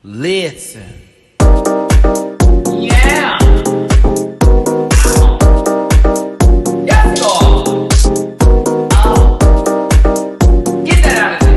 Listen. Yeah. Yes, Lord. Oh. Get that out of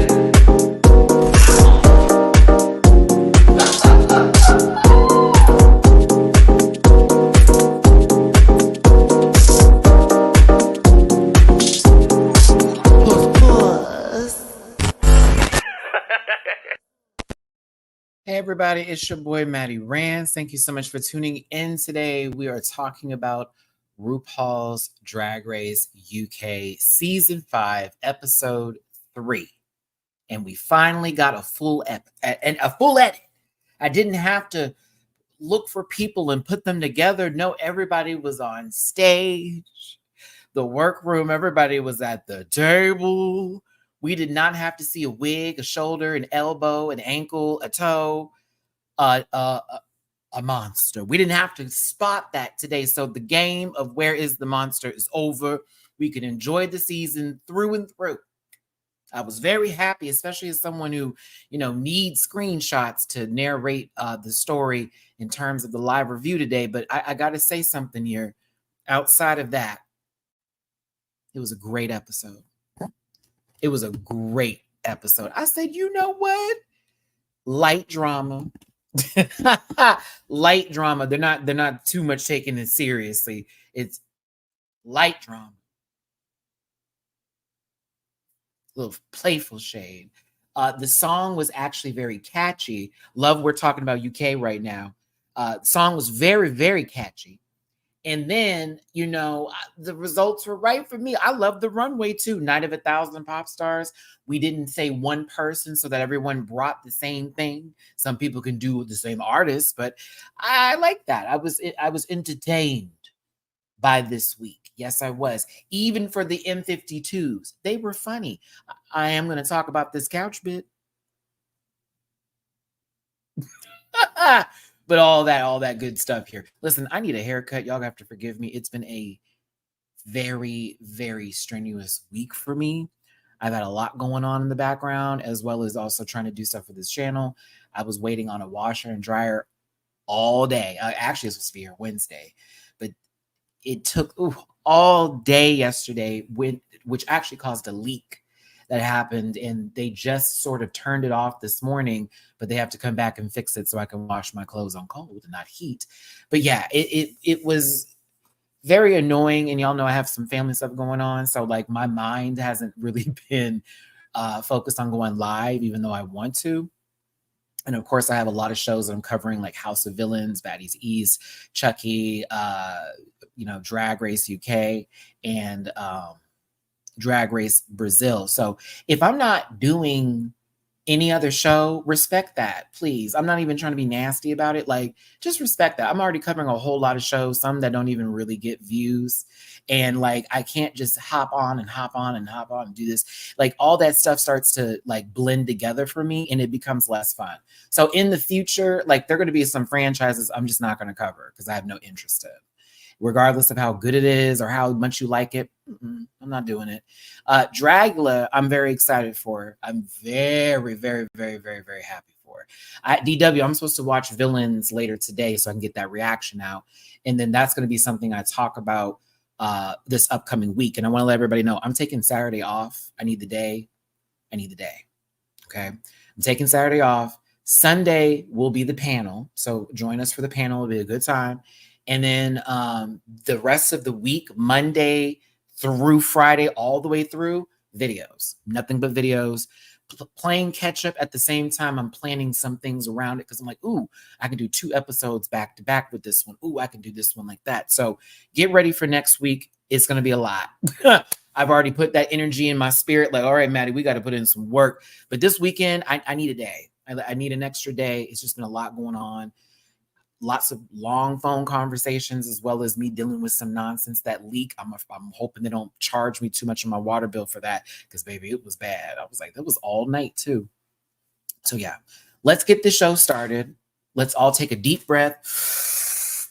Hey everybody, it's your boy Matty Rants. Thank you so much for tuning in today. We are talking about RuPaul's Drag Race UK Season 5, Episode 3. And we finally got a full edit. I didn't have to look for people and put them together. No, everybody was on stage. The workroom, everybody was at the table. We did not have to see a wig, a shoulder, an elbow, an ankle, a toe, a monster. We didn't have to spot that today. So the game of where is the monster is over. We could enjoy the season through and through. I was very happy, especially as someone who, needs screenshots to narrate the story in terms of the live review today. But I got to say something here. Outside of that, it was a great episode. It was a great episode. I said, you know what? Light drama. Light drama. They're not too much taking it seriously. It's light drama. A little playful shade. The song was actually very catchy. Love, we're talking about UK right now. The song was very, very catchy. And then, the results were right for me. I love the runway too. Night of 1,000 pop stars. We didn't say one person so that everyone brought the same thing. Some people can do the same artist, but I like that. I was entertained by this week. Yes, I was. Even for the M52s, they were funny. I am going to talk about this couch bit. But all that good stuff here. Listen, I need a haircut. Y'all have to forgive me. It's been a very, very strenuous week for me. I've had a lot going on in the background, as well as also trying to do stuff for this channel. I was waiting on a washer and dryer all day. Actually, it was supposed to be here Wednesday, but it took all day yesterday, which actually caused a leak that happened, and they just sort of turned it off this morning, but they have to come back and fix it so I can wash my clothes on cold and not heat. But yeah, it was very annoying, and y'all know I have some family stuff going on, so like my mind hasn't really been focused on going live, even though I want to. And of course, I have a lot of shows that I'm covering, like House of Villains, Baddies East, Chucky, Drag Race UK, and Drag Race Brazil. So if I'm not doing any other show, respect that, please. I'm not even trying to be nasty about it. Like, just respect that. I'm already covering a whole lot of shows, some that don't even really get views. And like, I can't just hop on and do this. Like, all that stuff starts to like blend together for me, and it becomes less fun. So in the future, like, there are going to be some franchises I'm just not going to cover because I have no interest in. Regardless of how good it is or how much you like it, I'm not doing it. Dragula, I'm very excited for. I'm very, very, very, very, very happy for. DW, I'm supposed to watch Villains later today so I can get that reaction out. And then that's going to be something I talk about this upcoming week. And I want to let everybody know I'm taking Saturday off. I need the day. Okay. I'm taking Saturday off. Sunday will be the panel. So join us for the panel. It'll be a good time. And then the rest of the week, Monday through Friday, all the way through, videos. Nothing but videos. Playing catch up at the same time. I'm planning some things around it because I'm like, ooh, I can do 2 episodes back to back with this one. Ooh, I can do this one like that. So get ready for next week. It's going to be a lot. I've already put that energy in my spirit. Like, all right, Maddie, we got to put in some work. But this weekend, I need a day. I need an extra day. It's just been a lot going on. Lots of long phone conversations, as well as me dealing with some nonsense that leak. I'm hoping they don't charge me too much on my water bill for that, because baby, it was bad. I was like, that was all night too. So yeah, let's get the show started. Let's all take a deep breath.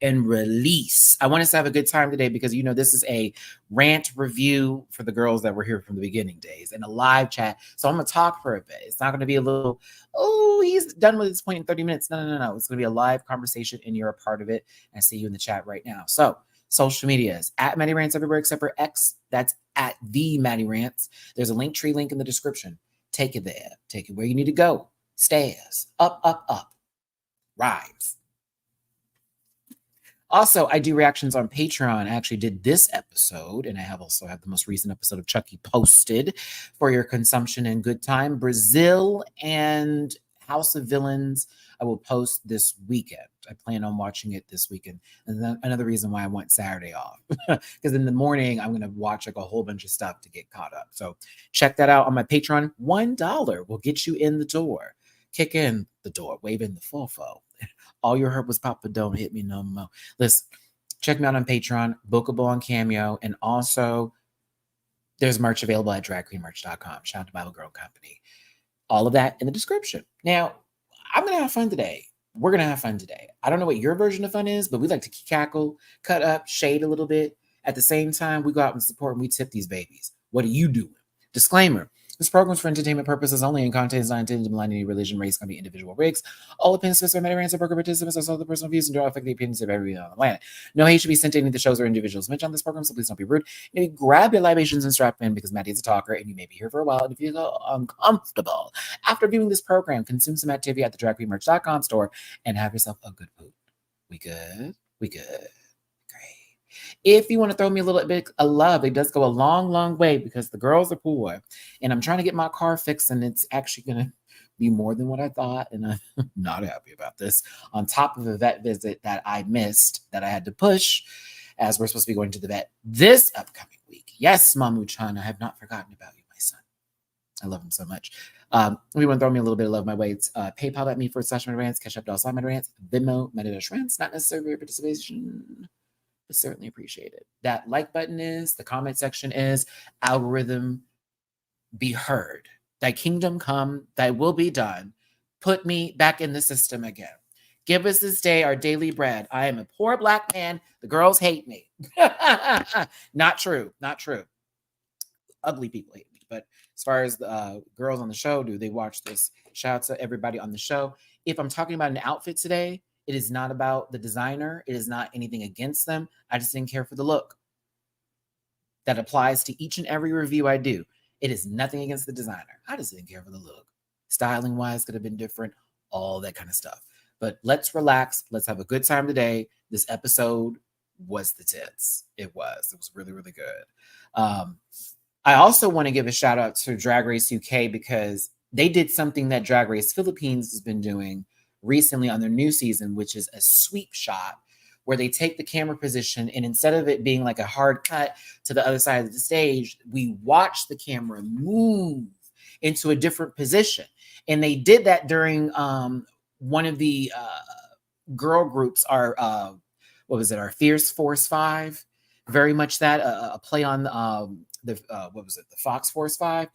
and release. I want us to have a good time today because, this is a rant review for the girls that were here from the beginning days and a live chat. So I'm going to talk for a bit. It's not going to be a little, he's done with this point in 30 minutes. No. It's going to be a live conversation and you're a part of it. I see you in the chat right now. So social medias at Matty Rants everywhere except for X. That's at the Matty Rants. There's a Linktree link in the description. Take it there. Take it where you need to go. Stairs. Up. Rise. Also, I do reactions on Patreon. I actually did this episode, and I also have the most recent episode of Chucky posted for your consumption and good time. Brazil and House of Villains, I will post this weekend. I plan on watching it this weekend. And then another reason why I want Saturday off. Because in the morning, I'm going to watch like a whole bunch of stuff to get caught up. So check that out on my Patreon. $1 will get you in the door. Kick in the door, wave in the fofo. All you heard was Papa, don't hit me no more. Listen, check me out on Patreon, bookable on Cameo, and also there's merch available at dragqueenmerch.com. Shout out to Bible Girl Company. All of that in the description. Now, I'm going to have fun today. We're going to have fun today. I don't know what your version of fun is, but we like to cackle, cut up, shade a little bit. At the same time, we go out and support and we tip these babies. What are you doing? Disclaimer. This program is for entertainment purposes only, and content is not intended to malign any religion, race, company, individual rigs. All opinions expressed by MattyRants and program participants are solely the personal views and do not affect the opinions of everyone on the planet. No hate should be sent to any of the shows or individuals mentioned on this program, so please don't be rude. Maybe grab your libations and strap in because Matty is a talker, and you may be here for a while. And if you feel uncomfortable after viewing this program, consume some activity at the dragqueenmerch.com store and have yourself a good poop. We good? We good. If you want to throw me a little bit of love, it does go a long, long way because the girls are poor and I'm trying to get my car fixed and it's actually going to be more than what I thought. And I'm not happy about this. On top of a vet visit that I missed that I had to push as we're supposed to be going to the vet this upcoming week. Yes, Mamu-chan, I have not forgotten about you, my son. I love him so much. If you want to throw me a little bit of love my way, it's PayPal.me/MattyRants, Cash App $, Venmo, MattyRants, not necessarily your participation. But certainly appreciate it. That like button is, the comment section is, algorithm be heard. Thy kingdom come, thy will be done. Put me back in the system again. Give us this day our daily bread. I am a poor Black man. The girls hate me. Not true. Ugly people hate me. But as far as the girls on the show, do they watch this? Shout out to everybody on the show. If I'm talking about an outfit today, it is not about the designer. It is not anything against them. I just didn't care for the look. That applies to each and every review I do. It is nothing against the designer. I just didn't care for the look. Styling wise could have been different, all that kind of stuff. But let's relax. Let's have a good time today. This episode was the tits. It was really, really good. I also want to give a shout out to Drag Race UK because they did something that Drag Race Philippines has been doing recently on their new season, which is a sweep shot where they take the camera position and instead of it being like a hard cut to the other side of the stage, we watch the camera move into a different position. And they did that during one of the girl groups, our Fierce Force 5, very much that a play on the Fox Force 5.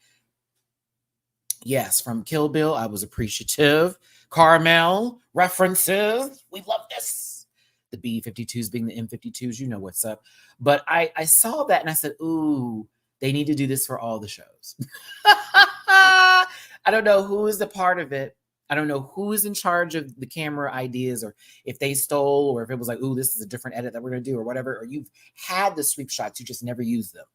Yes, from Kill Bill, I was appreciative. Carmel references. We love this. The B-52s being the M-52s, you know what's up. But I saw that and I said, ooh, they need to do this for all the shows. I don't know who is a part of it. I don't know who is in charge of the camera ideas or if they stole or if it was like, ooh, this is a different edit that we're going to do or whatever. Or you've had the sweep shots, you just never use them.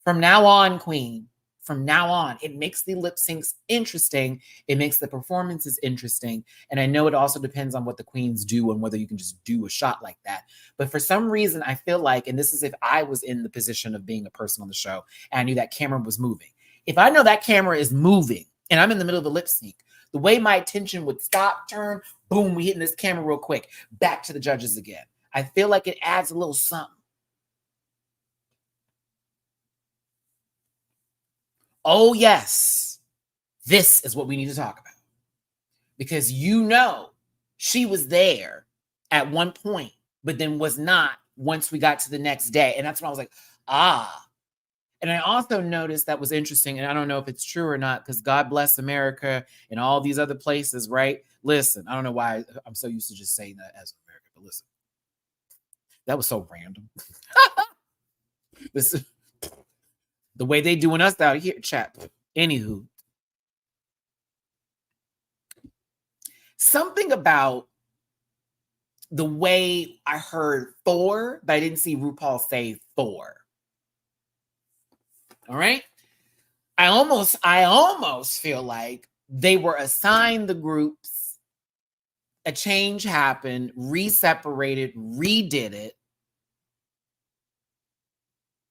From now on, Queen, from now on, it makes the lip syncs interesting. It makes the performances interesting. And I know it also depends on what the queens do and whether you can just do a shot like that. But for some reason, I feel like, and this is if I was in the position of being a person on the show and I knew that camera was moving. If I know that camera is moving and I'm in the middle of the lip sync, the way my attention would stop, turn, boom, we hitting this camera real quick, back to the judges again. I feel like it adds a little something. Oh, yes, this is what we need to talk about. Because she was there at one point, but then was not once we got to the next day. And that's when I was like, ah. And I also noticed that was interesting, and I don't know if it's true or not, because God bless America and all these other places, right? Listen, I don't know why I'm so used to just saying that as America, but listen. That was so random. This is the way they doing us out here, chat. Anywho, something about the way I heard Thor, but I didn't see RuPaul say Thor. All right. I almost feel like they were assigned the groups, a change happened, re-separated, redid it,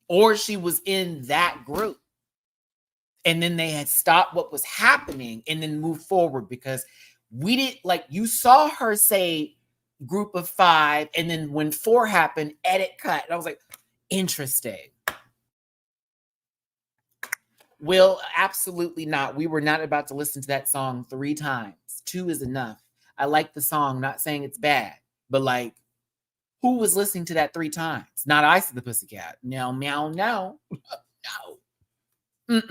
or she was in that group. And then they had stopped what was happening and then moved forward, because we didn't, like, you saw her say group of 5, and then when 4 happened, edit cut. And I was like, interesting. Well, absolutely not. We were not about to listen to that song 3 times. 2 is enough. I like the song, not saying it's bad, but like, who was listening to that 3 times? Not Ice the Pussycat. No, meow, no. No.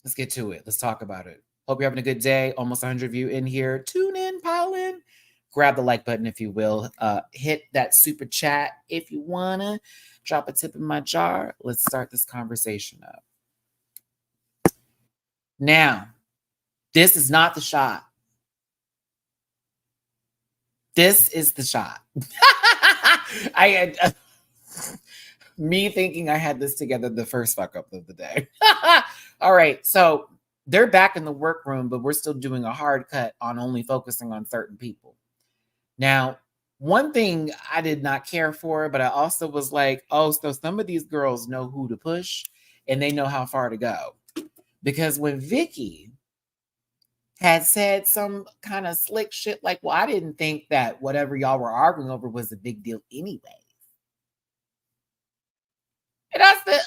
Let's get to it. Let's talk about it. Hope you're having a good day. Almost 100 of you in here. Tune in, pile in. Grab the like button if you will. Hit that super chat if you wanna. Drop a tip in my jar. Let's start this conversation up. Now, this is not the shot. This is the shot. Me thinking I had this together, the first fuck up of the day. All right, so they're back in the workroom, but we're still doing a hard cut on only focusing on certain people. Now, one thing I did not care for, but I also was like, oh, so some of these girls know who to push and they know how far to go. Because when Vicky had said some kind of slick shit like, well, I didn't think that whatever y'all were arguing over was a big deal anyway. And I said,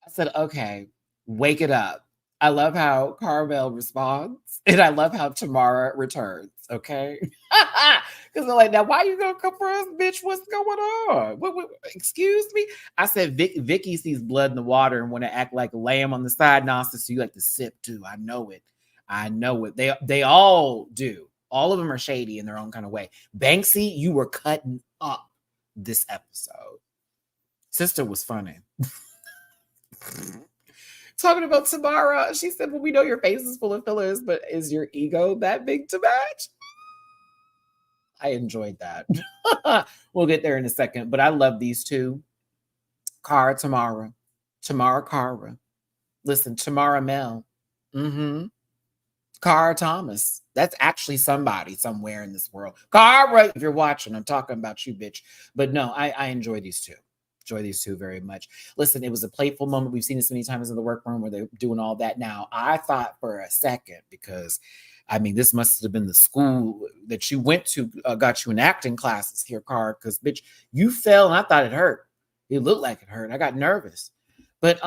I said, okay, wake it up. I love how Carvel responds, and I love how Tamara returns. Okay, because they're like, now why you gonna come for us, bitch? What's going on? What, excuse me? I said, Vicky sees blood in the water and want to act like a lamb on the side. No, so you like to sip too. I know it. I know it. They all do. All of them are shady in their own kind of way. Banksy, you were cutting up this episode. Sister was funny. Talking about Tamara, she said, well, we know your face is full of fillers, but is your ego that big to match? I enjoyed that. We'll get there in a second, but I love these two. Tamara, Cara. Listen, Tamara Mel. Cara Thomas. That's actually somebody somewhere in this world. Cara, if you're watching, I'm talking about you, bitch. But no, I enjoy these two. Enjoy these two very much. Listen, it was a playful moment. We've seen this many times in the workroom where they're doing all that. Now, I thought for a second, because I mean, this must have been the school that you went to, got you in acting classes here, Cara, because bitch, you fell and I thought it hurt. It looked like it hurt. I got nervous. But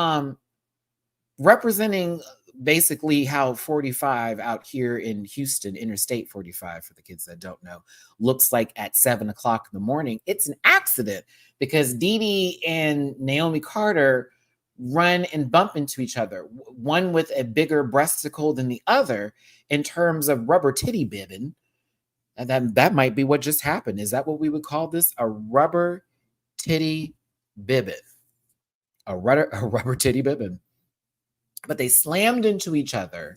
representing basically how 45 out here in Houston, Interstate 45, for the kids that don't know, looks like at 7 o'clock in the morning. It's an accident because Dee Dee and Naomi Carter run and bump into each other, one with a bigger breasticle than the other in terms of rubber titty bibbing. And that might be what just happened. Is that what we would call this? A rubber titty bibbing. A rubber titty bibbing. But they slammed into each other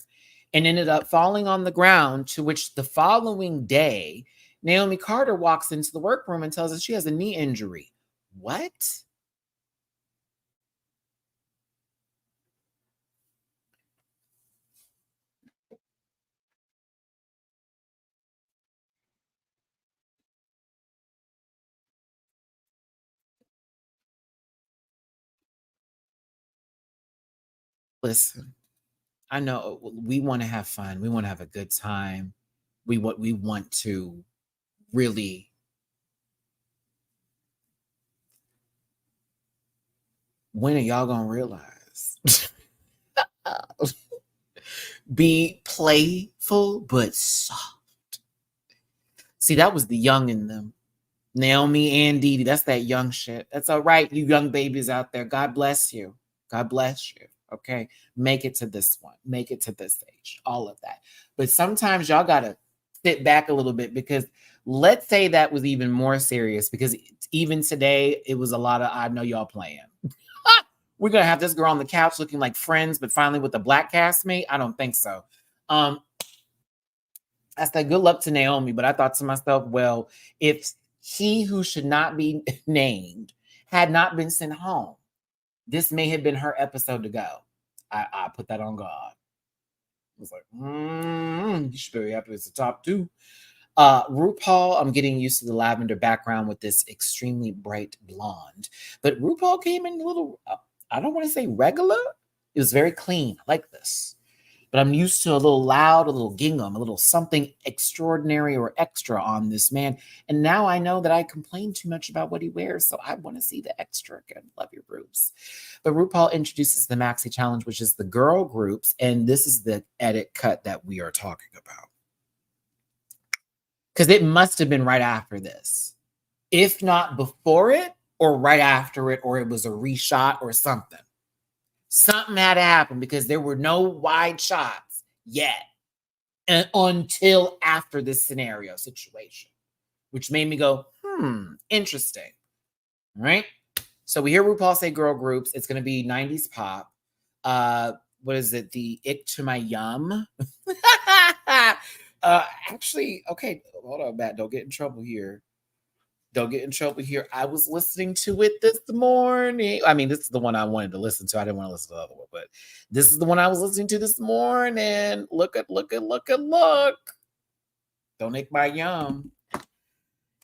and ended up falling on the ground, to which the following day, Naomi Carter walks into the workroom and tells us she has a knee injury. What? Listen, I know we want to have fun. We want to have a good time. We want to really when are y'all gonna realize? Be playful but soft. See, that was the young in them. Naomi and Dee Dee, that's that young shit. That's all right, you young babies out there. God bless you. God bless you. Okay. Make it to this one. Make it to this stage. All of that. But sometimes y'all got to sit back a little bit, because let's say that was even more serious, because even today it was a lot of, I know y'all playing. We're going to have this girl on the couch looking like Friends, but finally with a black castmate. I don't think so. I said, good luck to Naomi. But I thought to myself, well, if he who should not be named had not been sent home, this may have been her episode to go. I put that on God. I was like, you should be very happy it's the top 2. RuPaul, I'm getting used to the lavender background with this extremely bright blonde. But RuPaul came in a little, I don't want to say regular. It was very clean. I like this. But I'm used to a little loud, a little gingham, a little something extraordinary or extra on this man. And now I know that I complain too much about what he wears, so I want to see the extra again. Love your groups. But RuPaul introduces the Maxi Challenge, which is the girl groups, and this is the edit cut that we are talking about. Because it must have been right after this. If not before it, or right after it, or it was a reshot or something. Something had to happen, because there were no wide shots yet until after this scenario situation, which made me go, interesting. All right. So we hear RuPaul say girl groups. It's going to be 90s pop. What is it? The Ick to My Yum. Actually, okay, hold on, Matt. Don't get in trouble here. Don't get in trouble here. I was listening to it this morning. I mean, this is the one I wanted to listen to. I didn't want to listen to the other one, but this is the one I was listening to this morning. Look. Don't ick my yum.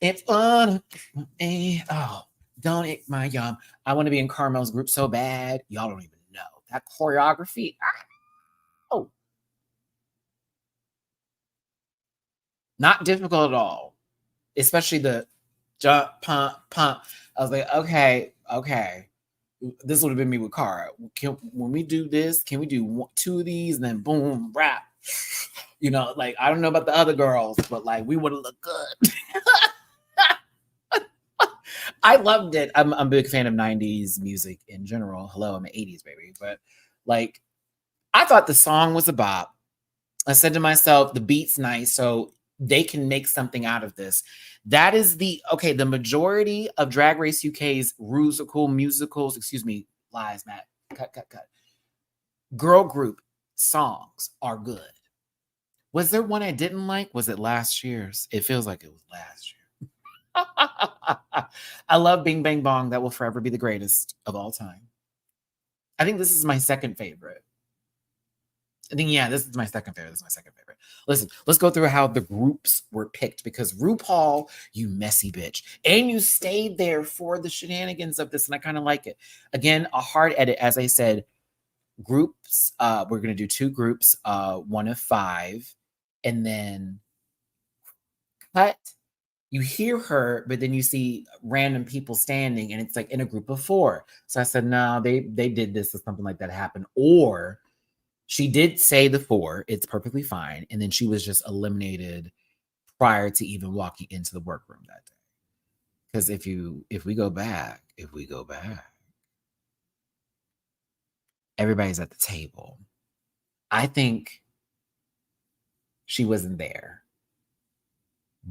It's on. Oh, don't ick my yum. I want to be in Carmel's group so bad. Y'all don't even know. That choreography. Oh. Not difficult at all. Especially the jump, pump. I was like, okay. This would have been me with Cara. When we do this, can we do 2 of these and then boom, rap? You know, like, I don't know about the other girls, but like, we would have looked good. I loved it. I'm a big fan of 90s music in general. Hello, I'm an 80s baby. But like, I thought the song was a bop. I said to myself, the beat's nice, so they can make something out of this. That is the majority of Drag Race UK's musicals, lies, Matt, cut. Girl group songs are good. Was there one I didn't like? Was it last year's? It feels like it was last year. I love Bing Bang Bong. That will forever be the greatest of all time. I think this is my second favorite. This is my second favorite. Listen, let's go through how the groups were picked, because RuPaul, you messy bitch. And you stayed there for the shenanigans of this, and I kind of like it. Again, a hard edit, as I said, groups. We're going to do 2 groups, 1 of 5, and then cut. You hear her, but then you see random people standing, and it's like in a group of 4. So I said, no, they did this or something like that happened. Or she did say the 4. It's perfectly fine. And then she was just eliminated prior to even walking into the workroom that day. Because if we go back, everybody's at the table. I think she wasn't there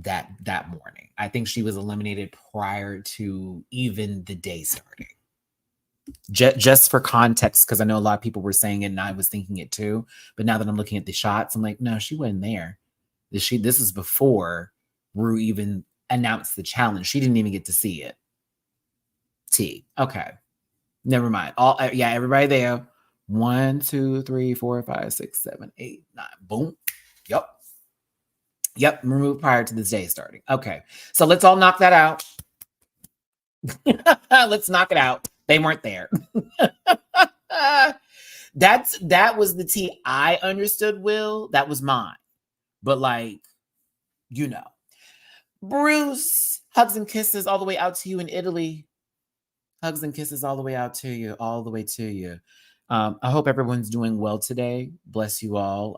that morning. I think she was eliminated prior to even the day starting. Just for context, because I know a lot of people were saying it and I was thinking it too. But now that I'm looking at the shots, I'm like, no, she wasn't there. This is before Ru even announced the challenge. She didn't even get to see it. Okay. Never mind. Everybody there. 1, 2, 3, 4, 5, 6, 7, 8, 9. Boom. Yep. Removed prior to this day starting. Okay. So let's all knock that out. Let's knock it out. They weren't there. That was the tea I understood, Will. That was mine. But like, Bruce, hugs and kisses all the way out to you in Italy. Hugs and kisses all the way out to you, all the way to you. I hope everyone's doing well today. Bless you all.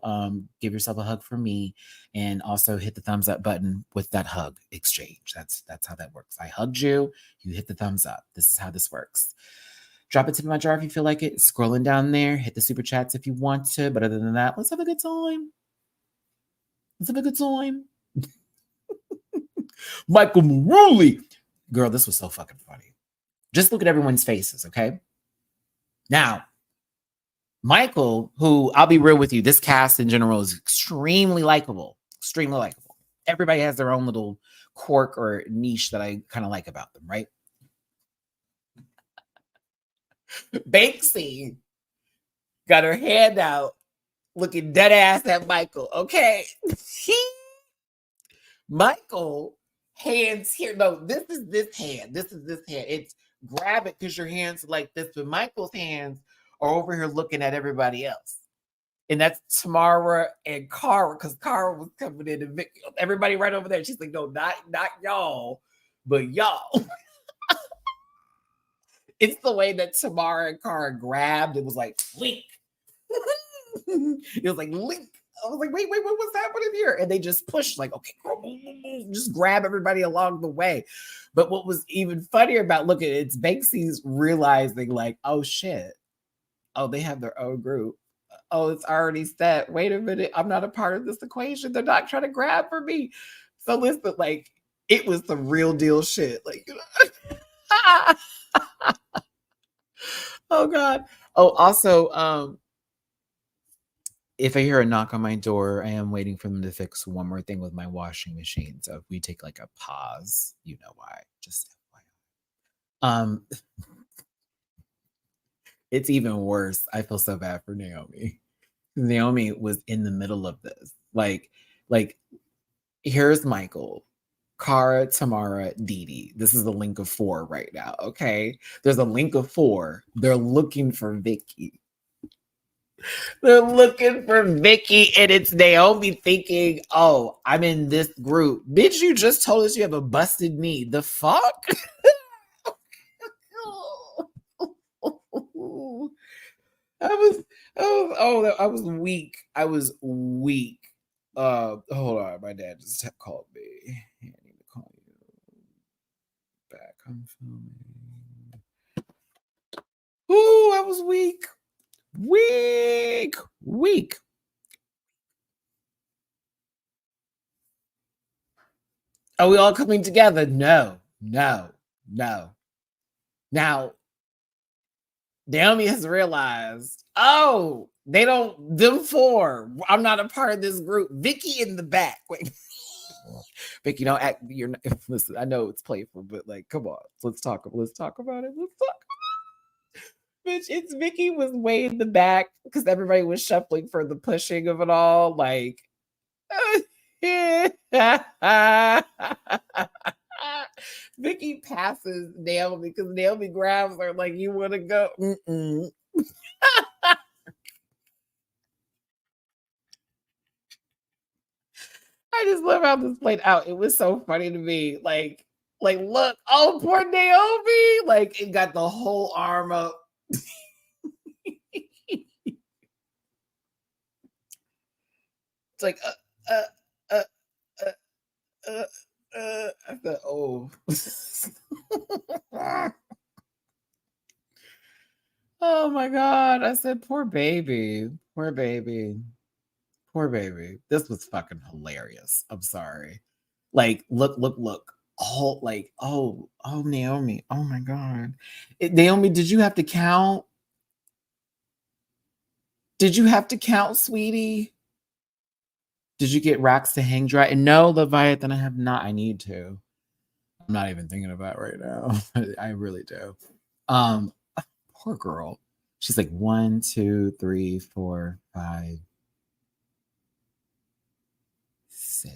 Give yourself a hug from me, and also hit the thumbs up button with that hug exchange. That's how that works. I hugged you. You hit the thumbs up. This is how this works. Drop a tip in my jar if you feel like it. Scrolling down there, hit the super chats if you want to. But other than that, let's have a good time. Let's have a good time. Michael Maruli. Girl, this was so fucking funny. Just look at everyone's faces, okay? Now, Michael, who I'll be real with you, this cast in general is extremely likable. Extremely likable. Everybody has their own little quirk or niche that I kind of like about them, right? Banksy got her hand out, looking dead ass at Michael, okay? Michael, hands here. No, this is this hand. This is this hand. It's grab it because your hands are like this, but Michael's hands are over here looking at everybody else. And that's Tamara and Cara, because Cara was coming in and everybody right over there. She's like, no, not y'all, but y'all. It's the way that Tamara and Cara grabbed. It was like, link. It was like, link. I was like, wait, what's happening here? And they just pushed, like, okay, just grab everybody along the way. But what was even funnier about looking at it's Banksy's realizing, like, oh shit. Oh, they have their own group. Oh, it's already set. Wait a minute. I'm not a part of this equation. They're not trying to grab for me. So listen, like, it was the real deal shit. Like, you know. Oh God. Oh, also, if I hear a knock on my door, I am waiting for them to fix one more thing with my washing machine. So if we take like a pause, you know why. Just FYI. It's even worse. I feel so bad for Naomi. Naomi was in the middle of this. Like here's Michael, Cara, Tamara, Dee. This is a link of 4 right now. Okay. There's a link of 4. They're looking for Vicky. They're looking for Vicky, and it's Naomi thinking, oh, I'm in this group. Bitch, you just told us you have a busted knee. The fuck? I was weak. I was weak. Hold on. My dad just called me. I need to call you back. I'm filming. Ooh, I was weak. Weak. Are we all coming together? No. Now, Naomi has realized, oh, them 4. I'm not a part of this group. Vicky in the back. Wait. Vicky, don't act. Listen, I know it's playful, but like, come on. Let's talk about it. Bitch, it's Vicky was way in the back because everybody was shuffling for the pushing of it all. Like, Vicky passes Naomi because Naomi grabs her like, you want to go? I just love how this played out. It was so funny to me. Like, look, oh, poor Naomi. Like, it got the whole arm up. It's like, I thought, oh. Oh my God. I said, poor baby. This was fucking hilarious. I'm sorry. Like, look. Oh, like, oh, Naomi. Oh my God. Naomi, did you have to count? Sweetie? Did you get racks to hang dry? And no, Leviathan, I have not. I need to. I'm not even thinking about it right now. I really do. Poor girl. She's like 1, 2, 3, 4, 5, 6.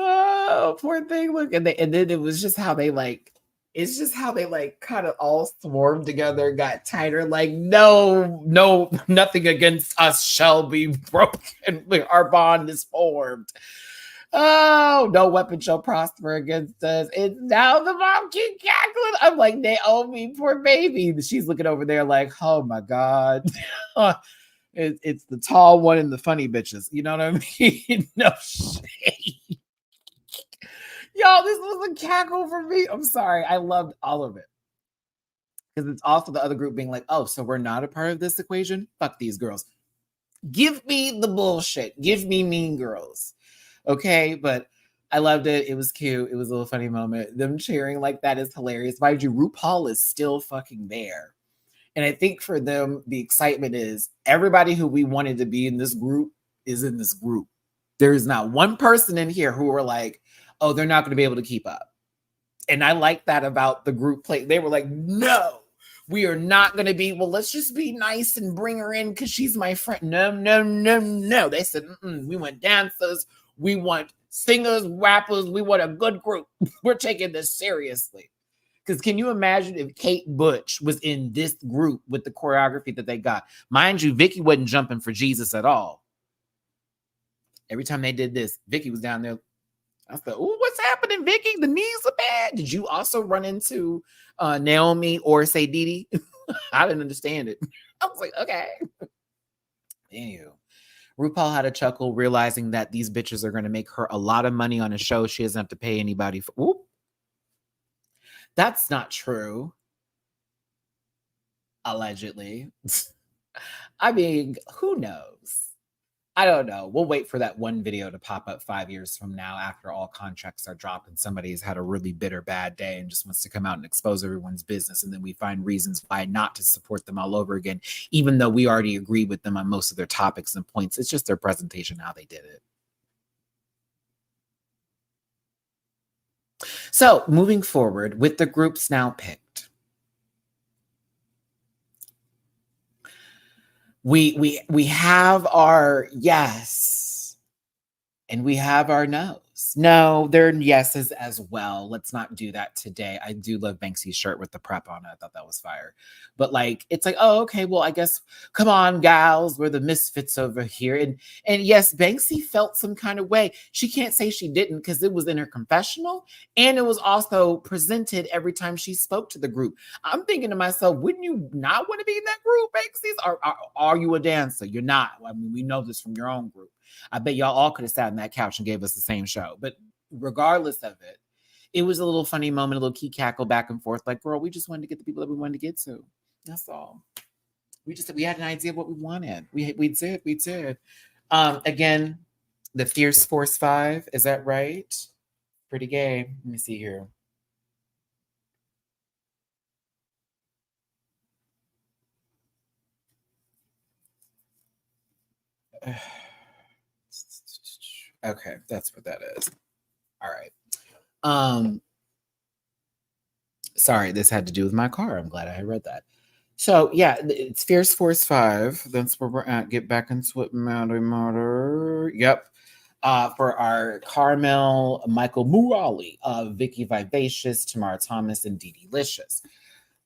Oh, poor thing. Look, and then it was just how they like. It's just how they like kind of all swarmed together, got tighter. Like, no, nothing against us shall be broken. Our bond is formed. Oh, no weapon shall prosper against us. It's now the mom keep cackling. I'm like, Naomi, poor baby. She's looking over there like, oh my God. It's the tall one and the funny bitches. You know what I mean? No shade. Y'all, this was a cackle for me. I'm sorry. I loved all of it. Because it's also the other group being like, oh, so we're not a part of this equation? Fuck these girls. Give me the bullshit. Give me Mean Girls. Okay, but I loved it. It was cute. It was a little funny moment. Them cheering like that is hilarious. Mind you, RuPaul is still fucking there. And I think for them, the excitement is everybody who we wanted to be in this group is in this group. There is not one person in here who were like, oh, they're not going to be able to keep up. And I like that about the group play. They were like, no, we are not going to be, well, let's just be nice and bring her in because she's my friend. No, no, no, no. They said, we want dancers. We want singers, rappers. We want a good group. We're taking this seriously. Because can you imagine if Kate Butch was in this group with the choreography that they got? Mind you, Vicky wasn't jumping for Jesus at all. Every time they did this, Vicky was down there. I said, oh, what's happening, Vicky? The knees are bad. Did you also run into Naomi or say Dee Dee? I didn't understand it. I was like, okay. Anywho, RuPaul had a chuckle realizing that these bitches are going to make her a lot of money on a show she doesn't have to pay anybody for. Ooh. That's not true. Allegedly. I mean, who knows? I don't know. We'll wait for that one video to pop up 5 years from now after all contracts are dropped and somebody's had a really bitter bad day and just wants to come out and expose everyone's business. And then we find reasons why not to support them all over again, even though we already agree with them on most of their topics and points. It's just their presentation, how they did it. So moving forward with the groups now picked. We have our yes and we have our no's. No, they're yeses as well. Let's not do that today. I do love Banksy's shirt with the prep on it. I thought that was fire. But like, it's like, oh, okay, well, I guess, come on, gals, we're the misfits over here. And yes, Banksy felt some kind of way. She can't say she didn't because it was in her confessional. And it was also presented every time she spoke to the group. I'm thinking to myself, wouldn't you not want to be in that group, Banksy? Or are you a dancer? You're not. I mean, we know this from your own group. I bet y'all all could have sat on that couch and gave us the same show. But regardless of it, it was a little funny moment, a little key cackle back and forth. Like, girl, we just wanted to get the people that we wanted to get to. That's all. We had an idea of what we wanted. We did. Again, the Fierce Force 5, is that right? Pretty gay. Let me see here. Okay, that's what that is. All right. Sorry, this had to do with my car. I'm glad I read that. So yeah, it's Fierce Force 5. That's where we're at. Get back into it, Matter. Yep. For our Carmel, Michael Murali, Vicky Vivacious, Tamara Thomas, and Dee Dee Licious.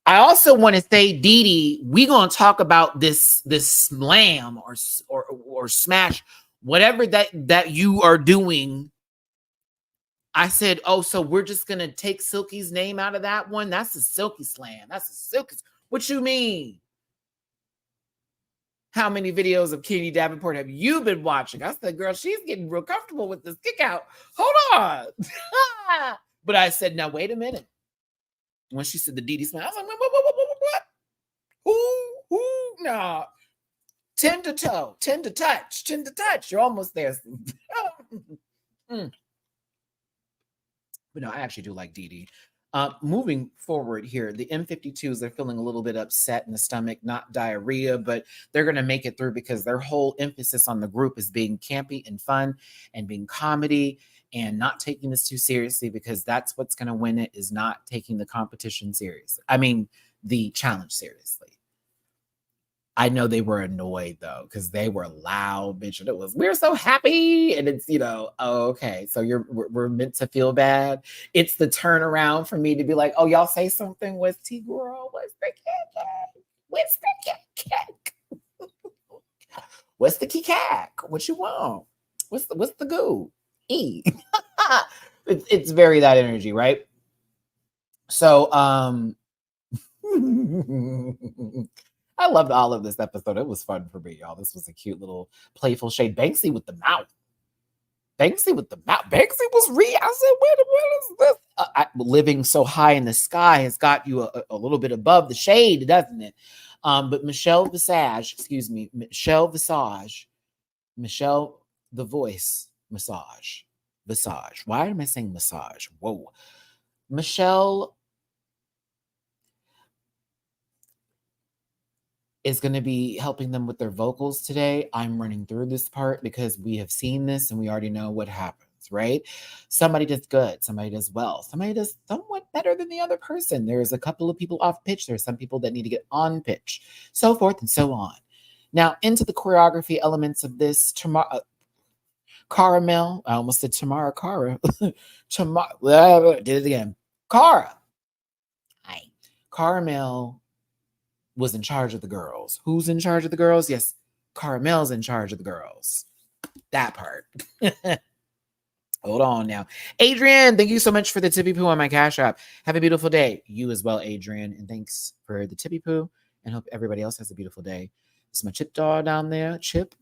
I also want to say, Dee Dee, we're gonna talk about this slam or smash, whatever that you are doing. I said, oh, so we're just gonna take Silky's name out of that one? That's a Silky slam. That's a Silky. What you mean? How many videos of Katie Davenport have you been watching? I said, girl, she's getting real comfortable with this kick out. Hold on. But I said, now wait a minute. When she said the Dee Dee slam, I was like, what? Who? Nah. 10 to toe, 10 to touch, 10 to touch. You're almost there. But no, I actually do like Dee Dee. Moving forward here, the M52s are feeling a little bit upset in the stomach, not diarrhea, but they're going to make it through because their whole emphasis on the group is being campy and fun and being comedy and not taking this too seriously, because that's what's going to win it, is not taking the competition seriously. I mean, the challenge seriously. I know they were annoyed though, because they were loud, bitch. And it was, we're so happy. And it's, oh, okay. So we're meant to feel bad. It's the turnaround for me to be like, oh, y'all say something with T girl. What's the kick? What's the kick? What's the key-cack? What you want? What's the goo? E. It's very that energy, right? So, I loved all of this episode. It was fun for me, y'all. This was a cute little playful shade. Banksy with the mouth. Banksy with the mouth. Banksy was I said, wait a minute, what is this? Living so high in the sky has got you a little bit above the shade, doesn't it? But Michelle Visage, Michelle the voice, Visage. Why am I saying massage? Whoa. Michelle is going to be helping them with their vocals today. I'm running through this part because we have seen this and we already know what happens, right? Somebody does good, somebody does well, somebody does somewhat better than the other person. There's a couple of people off pitch. There's some people that need to get on pitch, so forth and so on. Now, into the choreography elements of this, Caramel, I almost said Tamara Cara. Did it again. Cara. Hi. Caramel was in charge of the girls. Who's in charge of the girls? Yes, Caramel's in charge of the girls. That part. Hold on now. Adrian, thank you so much for the tippy poo on my Cash App. Have a beautiful day. You as well, Adrian. And thanks for the tippy poo. And hope everybody else has a beautiful day. It's my chip jar down there. Chip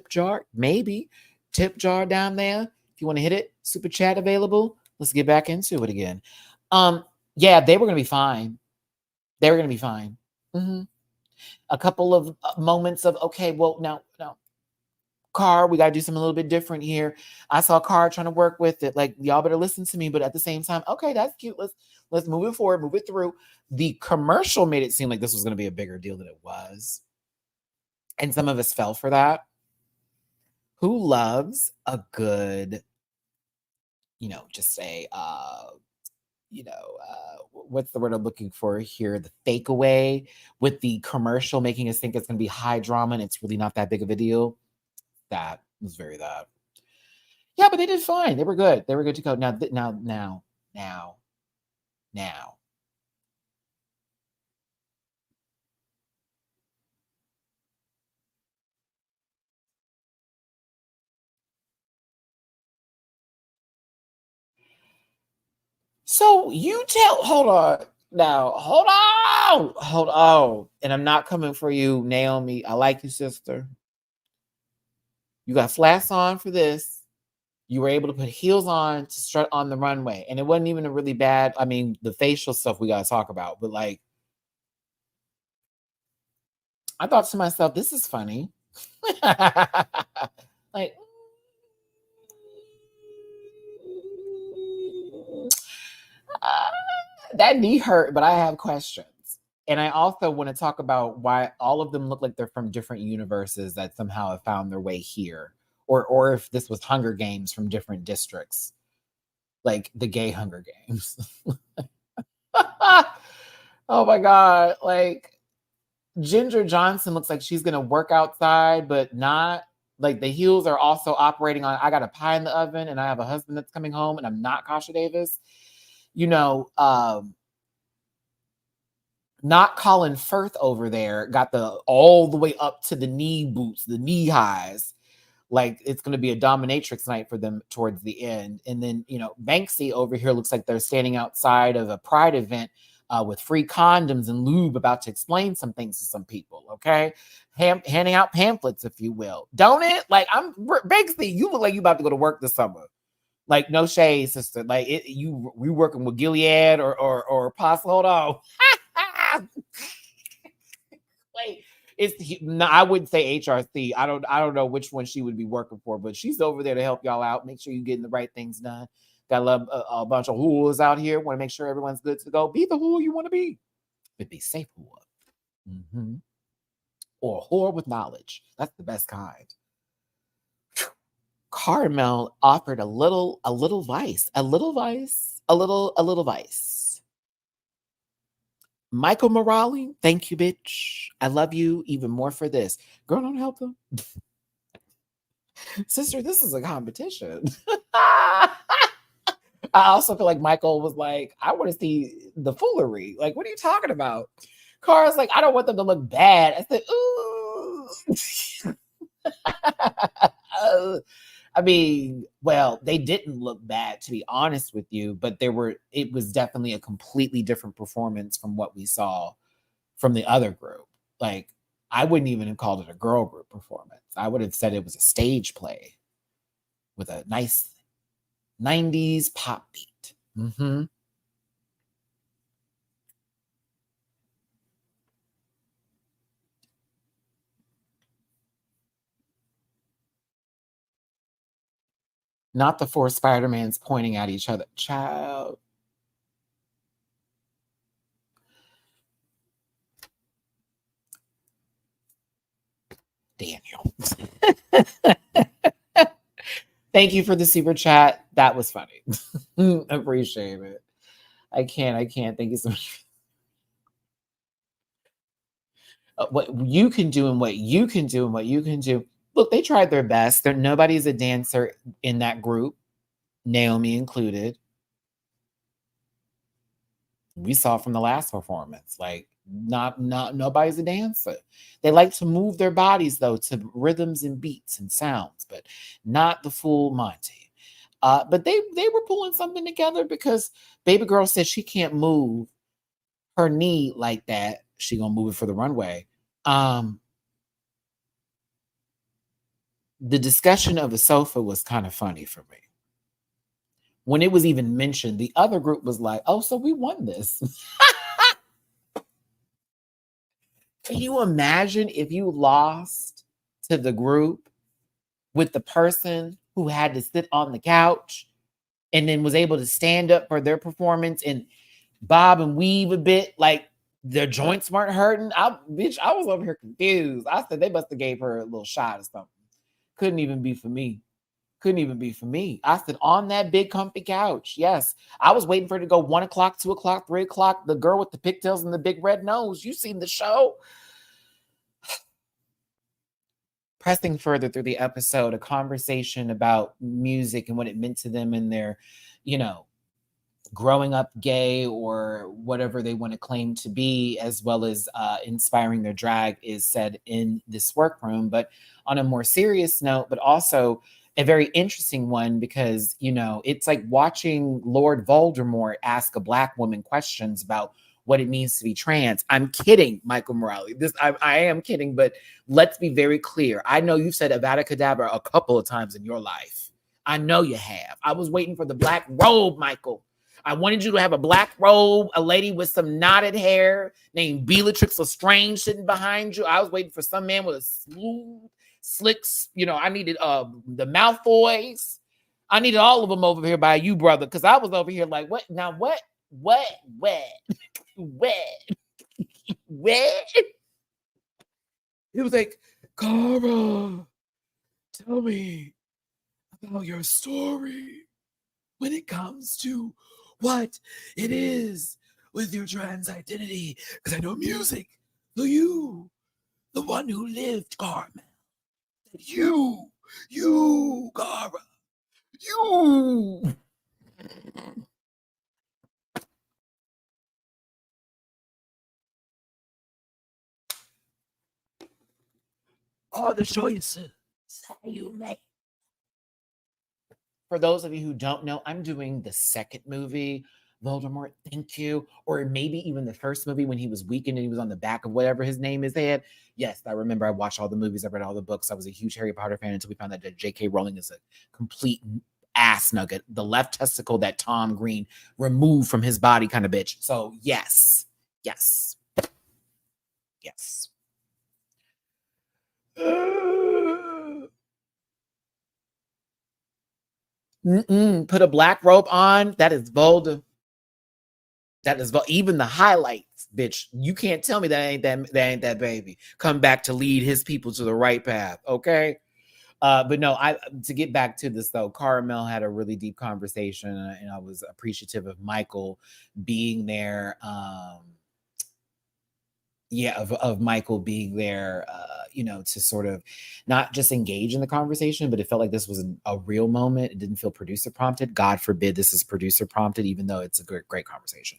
jar? Maybe. Tip jar down there. If you want to hit it, super chat available. Let's get back into it again. Yeah, they were going to be fine. Mm-hmm. A couple of moments of, okay, well, now, Car, we got to do something a little bit different here. I saw Car trying to work with it. Like, y'all better listen to me. But at the same time, okay, that's cute. Let's move it forward, move it through. The commercial made it seem like this was going to be a bigger deal than it was. And some of us fell for that. Who loves a good, just say, what's the word I'm looking for here? The fake away with the commercial making us think it's going to be high drama and it's really not that big of a deal. That was very that. Yeah, but they did fine. They were good. They were good to go. Now. So you hold on. Now, hold on. And I'm not coming for you, Naomi. I like you, sister. You got flats on for this. You were able to put heels on to strut on the runway. And it wasn't even a really bad, the facial stuff we got to talk about. But like, I thought to myself, this is funny. Like, that knee hurt, but I have questions. And I also want to talk about why all of them look like they're from different universes that somehow have found their way here. Or if this was Hunger Games from different districts. Like the gay Hunger Games. Oh my God. Like Ginger Johnson looks like she's going to work outside, but not. Like the heels are also operating on, I got a pie in the oven and I have a husband that's coming home and I'm not Kasha Davis. Not Colin Firth over there got all the way up to the knee boots, the knee highs. Like it's going to be a dominatrix night for them towards the end. And then, Banksy over here looks like they're standing outside of a Pride event with free condoms and lube about to explain some things to some people. Okay. Handing out pamphlets, if you will. Don't it? Like Banksy, you look like you about to go to work this summer. Like no shade, sister. Like we working with Gilead or Apostle. Hold on. Wait. I wouldn't say HRC. I don't know which one she would be working for, but she's over there to help y'all out. Make sure you're getting the right things done. Got a bunch of whores out here. Want to make sure everyone's good to go. Be the whore you want to be, but be safe whore. Mm-hmm. Or whore with knowledge. That's the best kind. Carmel offered a little vice. Michael Morale, thank you, bitch. I love you even more for this. Girl, don't help them. Sister, this is a competition. I also feel like Michael was like, I want to see the foolery. Like, what are you talking about? Cara's like, I don't want them to look bad. I said, ooh. Well, they didn't look bad, to be honest with you, but it was definitely a completely different performance from what we saw from the other group. Like I wouldn't even have called it a girl group performance. I would have said it was a stage play with a nice 90s pop beat. Mm-hmm. Not the four Spider-Mans pointing at each other. Child. Daniel. Thank you for the super chat. That was funny. Appreciate it. I can't. Thank you so much. What you can do and what you can do and what you can do. Look, they tried their best. Nobody's a dancer in that group, Naomi included. We saw from the last performance, like not nobody's a dancer. They like to move their bodies though to rhythms and beats and sounds, but not the full Monty. But they were pulling something together because baby girl said she can't move her knee like that. She gonna move it for the runway. The discussion of the sofa was kind of funny for me. When it was even mentioned, the other group was like, oh, so we won this. Can you imagine if you lost to the group with the person who had to sit on the couch and then was able to stand up for their performance and bob and weave a bit, like their joints weren't hurting? I was over here confused. I said they must have gave her a little shot or something. Couldn't even be for me. I said on that big comfy couch. Yes. I was waiting for it to go 1 o'clock, 2 o'clock, 3 o'clock. The girl with the pigtails and the big red nose. You seen the show? Pressing further through the episode, a conversation about music and what it meant to them in their, growing up gay or whatever they want to claim to be, as well as inspiring their drag, is said in this workroom. But on a more serious note, but also a very interesting one, because it's like watching Lord Voldemort ask a Black woman questions about what it means to be trans. I'm kidding, Michael Morale. I am kidding, but let's be very clear. I know you've said Avada Kedavra a couple of times in your life. I know you have. I was waiting for the black robe, Michael. I wanted you to have a black robe, a lady with some knotted hair named Bellatrix Lestrange sitting behind you. I was waiting for some man with a smooth, slicks. I needed the Malfoys. I needed all of them over here by you, brother, because I was over here like, what? Now what? What? He was like, Cara, tell me about your story when it comes to what it is with your trans identity. Because I know music, the one who lived, Carmen. You, Cara, you. All the choices you make. For those of you who don't know, I'm doing the second movie, Voldemort. Thank you. Or maybe even the first movie when he was weakened and he was on the back of whatever his name is. Yes, I remember I watched all the movies. I read all the books. I was a huge Harry Potter fan until we found out that J.K. Rowling is a complete ass nugget. The left testicle that Tom Green removed from his body kind of bitch. So yes. Put a black robe on. That is bold. Even the highlights, bitch. You can't tell me that ain't that baby. Come back to lead his people to the right path. Okay. But no, to get back to this though, Caramel had a really deep conversation, and I was appreciative of Michael being there. Of Michael being there, to sort of not just engage in the conversation, but it felt like this was a real moment. It didn't feel producer prompted. God forbid this is producer prompted, even though it's a great conversation.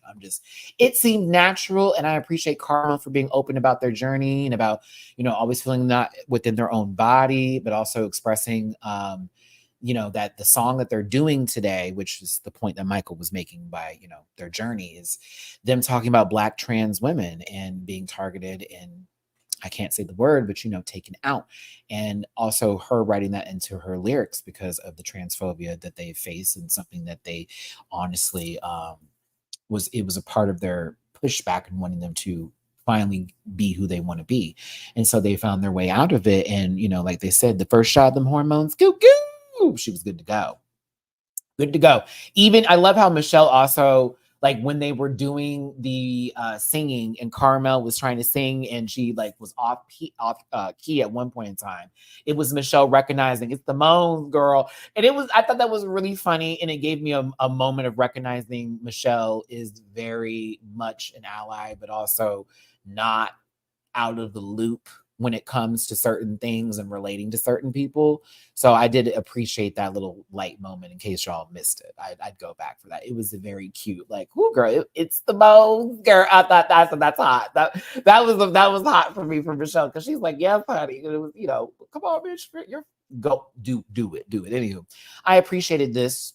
It seemed natural, and I appreciate Carl for being open about their journey and about, always feeling not within their own body, but also expressing, that the song that they're doing today, which is the point that Michael was making by, their journey, is them talking about Black trans women and being targeted and I can't say the word, but taken out. And also her writing that into her lyrics because of the transphobia that they face, and something that they honestly was a part of their pushback and wanting them to finally be who they want to be. And so they found their way out of it. And, like they said, the first shot of them hormones, goo goo, she was good to go. Good to go. Even I love how Michelle also, like when they were doing the singing and Carmel was trying to sing and she like was off key at one point in time. It was Michelle recognizing it's the moans, girl. And I thought that was really funny. And it gave me a moment of recognizing Michelle is very much an ally, but also not out of the loop when it comes to certain things and relating to certain people. So I did appreciate that little light moment. In case y'all missed it, I'd go back for that. It was a very cute, like, "Ooh, girl, it's the most girl." I thought that's hot. That was hot for me, for Michelle, because she's like, "Yes, honey." And it was, come on, bitch, you're go do it. Anywho, I appreciated this.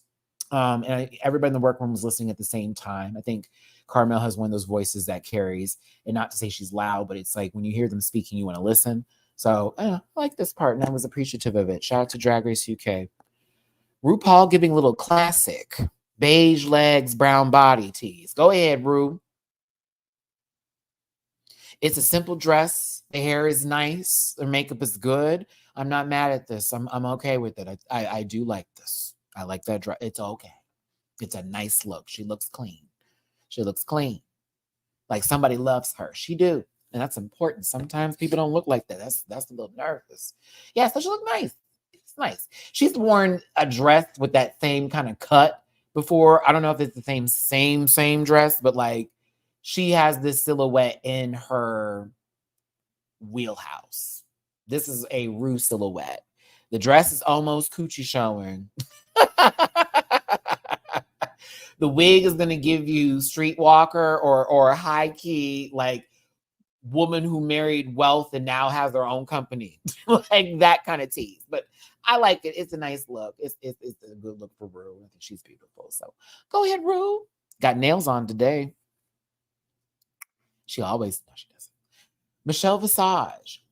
And everybody in the workroom was listening at the same time. I think Carmel has one of those voices that carries, and not to say she's loud, but it's like when you hear them speaking, you want to listen. So I like this part, and I was appreciative of it. Shout out to Drag Race UK. RuPaul giving a little classic beige legs, brown body tease. Go ahead, Ru. It's a simple dress. The hair is nice. The makeup is good. I'm not mad at this. I'm okay with it. I do like this. I like that dress. It's okay. It's a nice look. She looks clean. She looks clean. Like somebody loves her. She do. And that's important. Sometimes people don't look like that. That's a little nervous. Yeah, so she look nice. It's nice. She's worn a dress with that same kind of cut before. I don't know if it's the same dress, but like she has this silhouette in her wheelhouse. This is a Rue silhouette. The dress is almost coochie showing. The wig is going to give you streetwalker or high key, like woman who married wealth and now has her own company, like that kind of tease. But I like it. It's a nice look. It's a good look for Rue. I think she's beautiful. So go ahead, Rue. Got nails on today. She always, no, she doesn't. Michelle Visage.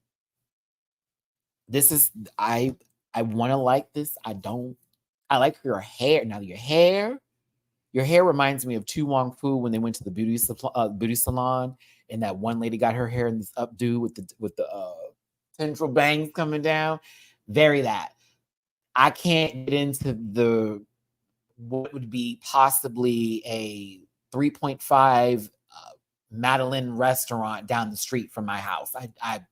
This is, I want to like this. I don't. I like your hair. Now your hair reminds me of Tu Wong Fu when they went to the beauty salon, and that one lady got her hair in this updo with the central bangs coming down. Very that. I can't get into what would be possibly a 3.5 Madeline restaurant down the street from my house. It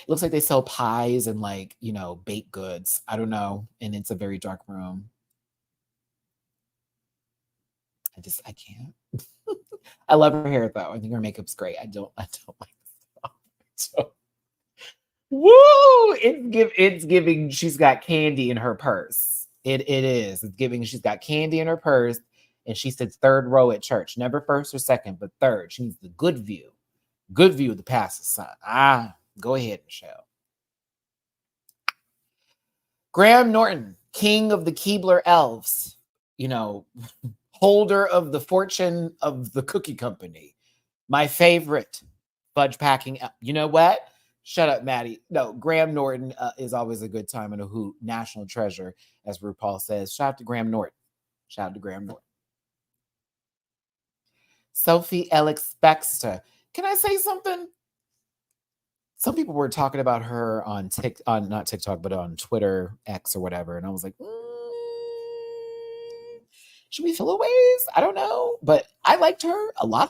looks like they sell pies and like, baked goods. I don't know. And it's a very dark room. I can't. I love her hair though. I think her makeup's great. I don't like this. So, woo! It's giving she's got candy in her purse. It is. It's giving she's got candy in her purse. And she sits third row at church. Never first or second, but third. She needs the good view. Good view of the pastor's son. Go ahead, Michelle. Graham Norton, king of the Keebler elves, holder of the fortune of the cookie company. My favorite fudge packing. You know what? Shut up, Matty. No, Graham Norton is always a good time and a hoot. National treasure, as RuPaul says. Shout out to Graham Norton. Shout out to Graham Norton. Sophie Alex Baxter. Can I say something? Some people were talking about her on not TikTok, but on Twitter, X or whatever. And I was like, should we feel a ways? I don't know. But I liked her a lot.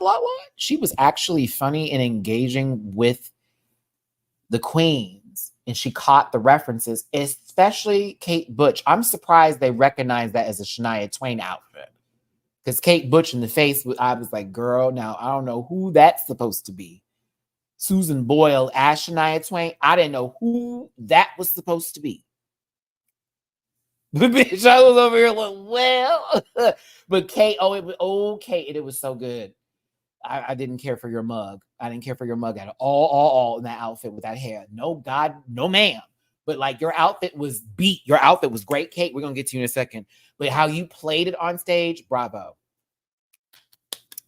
She was actually funny and engaging with the queens. And she caught the references, especially Kate Butch. I'm surprised they recognized that as a Shania Twain outfit. Because Kate Butch in the face, I was like, girl, now I don't know who that's supposed to be. Susan Boyle as Shania Twain. I didn't know who that was supposed to be. The bitch, I was over here like, well. But Kate, Kate, and it was so good. I didn't care for your mug. I didn't care for your mug at all in that outfit with that hair. No, God, no, ma'am. But like your outfit was beat. Your outfit was great, Kate. We're going to get to you in a second. But how you played it on stage, bravo.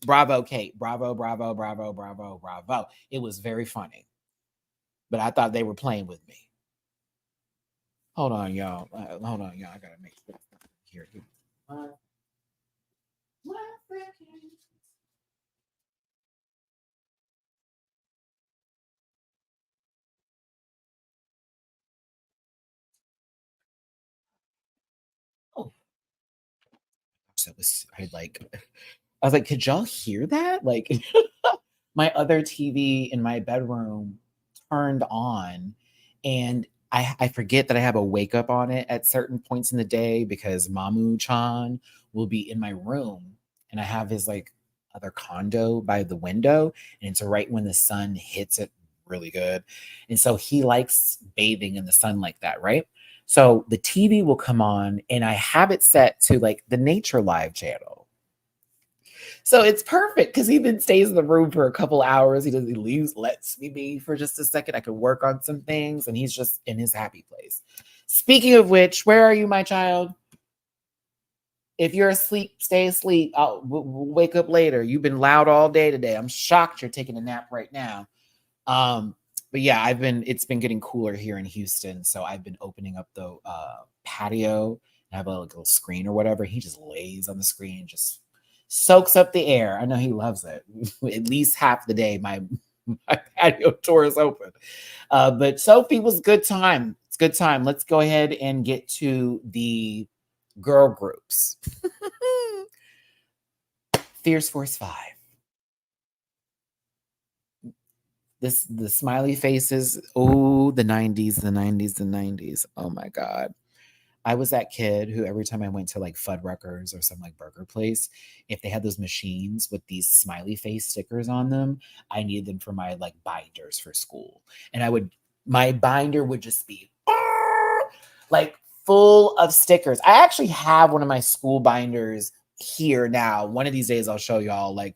Bravo, Kate. Bravo, bravo, bravo, bravo, bravo. It was very funny. But I thought they were playing with me. Hold on, y'all. Hold on, y'all. I gotta make sure here. Oh, that was I was like, could y'all hear that? Like my other TV in my bedroom turned on and I forget that I have a wake up on it at certain points in the day because Mamu Chan will be in my room and I have his like other condo by the window and it's right when the sun hits it really good. And so he likes bathing in the sun like that, right? So the TV will come on and I have it set to like the Nature Live channel. So it's perfect because he then stays in the room for a couple hours. He leaves, lets me be for just a second. I could work on some things, and he's just in his happy place. Speaking of which, where are you, my child? If you're asleep, stay asleep. We'll wake up later. You've been loud all day today. I'm shocked you're taking a nap right now. Um, but yeah, it's been getting cooler here in Houston, so I've been opening up the patio and have a little screen or whatever. He just lays on the screen, just soaks up the air. I know he loves it. At least half the day, my patio door is open. But Sophie was good time. It's good time. Let's go ahead and get to the girl groups. Fierce Force 5. The smiley faces. Oh, the 90s, the 90s, the 90s. Oh my God. I was that kid who every time I went to like Fuddruckers or some like burger place, if they had those machines with these smiley face stickers on them, I needed them for my like binders for school. And my binder would just be like full of stickers. I actually have one of my school binders here now. One of these days I'll show y'all like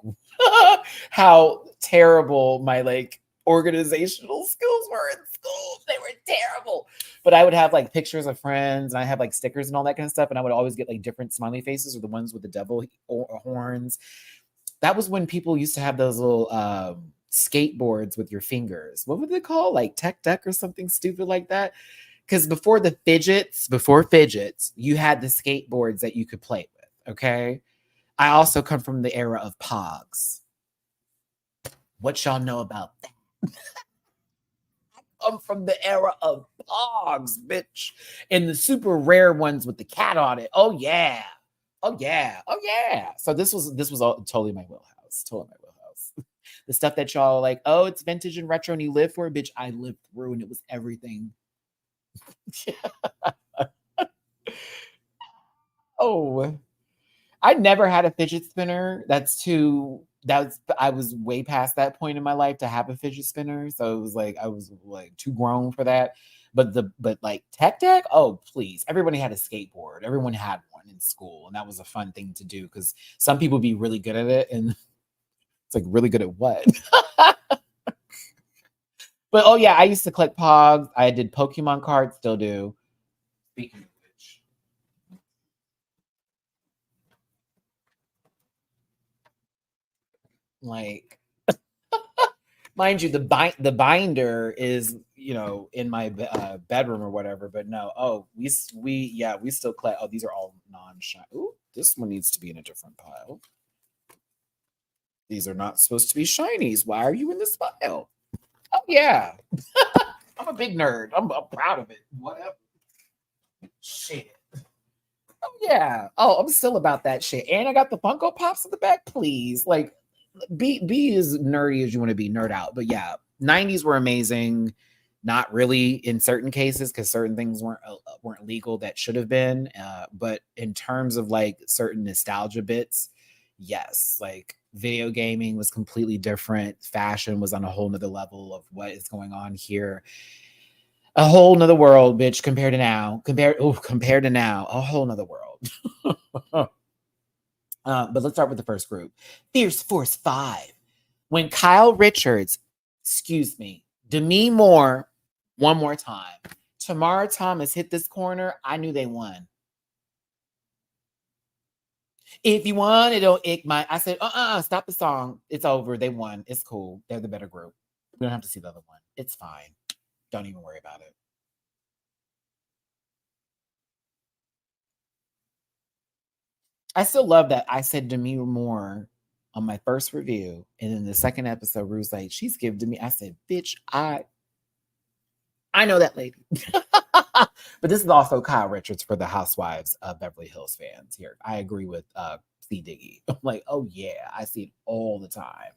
how terrible my like organizational skills were in school. They were terrible. But I would have like pictures of friends and I have like stickers and all that kind of stuff. And I would always get like different smiley faces or the ones with the devil horns. That was when people used to have those little skateboards with your fingers. What would they call? Like tech deck or something stupid like that. Because before fidgets, you had the skateboards that you could play with. Okay. I also come from the era of Pogs. What y'all know about that? I come from the era of Pogs, bitch. And the super rare ones with the cat on it. Oh yeah. Oh yeah. Oh yeah. So this was all totally my wheelhouse. Totally my wheelhouse. The stuff that y'all like, oh, it's vintage and retro and you live for it, bitch. I lived through and it was everything. Oh, I never had a fidget spinner. I was way past that point in my life to have a fidget spinner. So it was like I was like too grown for that. But like tech deck, oh please. Everybody had a skateboard. Everyone had one in school. And that was a fun thing to do because some people be really good at it. And it's like really good at what? But oh yeah, I used to collect Pogs. I did Pokemon cards, still do. Speaking of which. Like mind you, the binder is in my bedroom or whatever. But no, oh we still collect. Oh, these are all non-shiny. Ooh, this one needs to be in a different pile. These are not supposed to be shinies. Why are you in this pile? Oh yeah, I'm a big nerd. I'm proud of it. Whatever. Shit. Oh yeah. Oh, I'm still about that shit. And I got the Funko Pops in the back. Please, like, be as nerdy as you want to be, nerd out. But yeah, 90s were amazing. Not really in certain cases because certain things weren't legal that should have been. But in terms of like certain nostalgia bits, yes, like video gaming was completely different. Fashion was on a whole nother level of what is going on here. A whole nother world, bitch, compared to now. Compared to now, a whole nother world. But let's start with the first group. Fierce Force 5. When Kyle Richards, excuse me, Demi Moore, one more time. Tamara Thomas hit this corner, I knew they won. If you want it, don't ick my. I said, stop the song. It's over. They won. It's cool. They're the better group. We don't have to see the other one. It's fine. Don't even worry about it. I still love that I said Demi Moore on my first review, and then the second episode, Rue's like, she's giving to me. I said, bitch, I know that lady. But this is also Kyle Richards for the Housewives of Beverly Hills fans here. I agree with C. Diggy. I'm like, oh yeah, I see it all the time.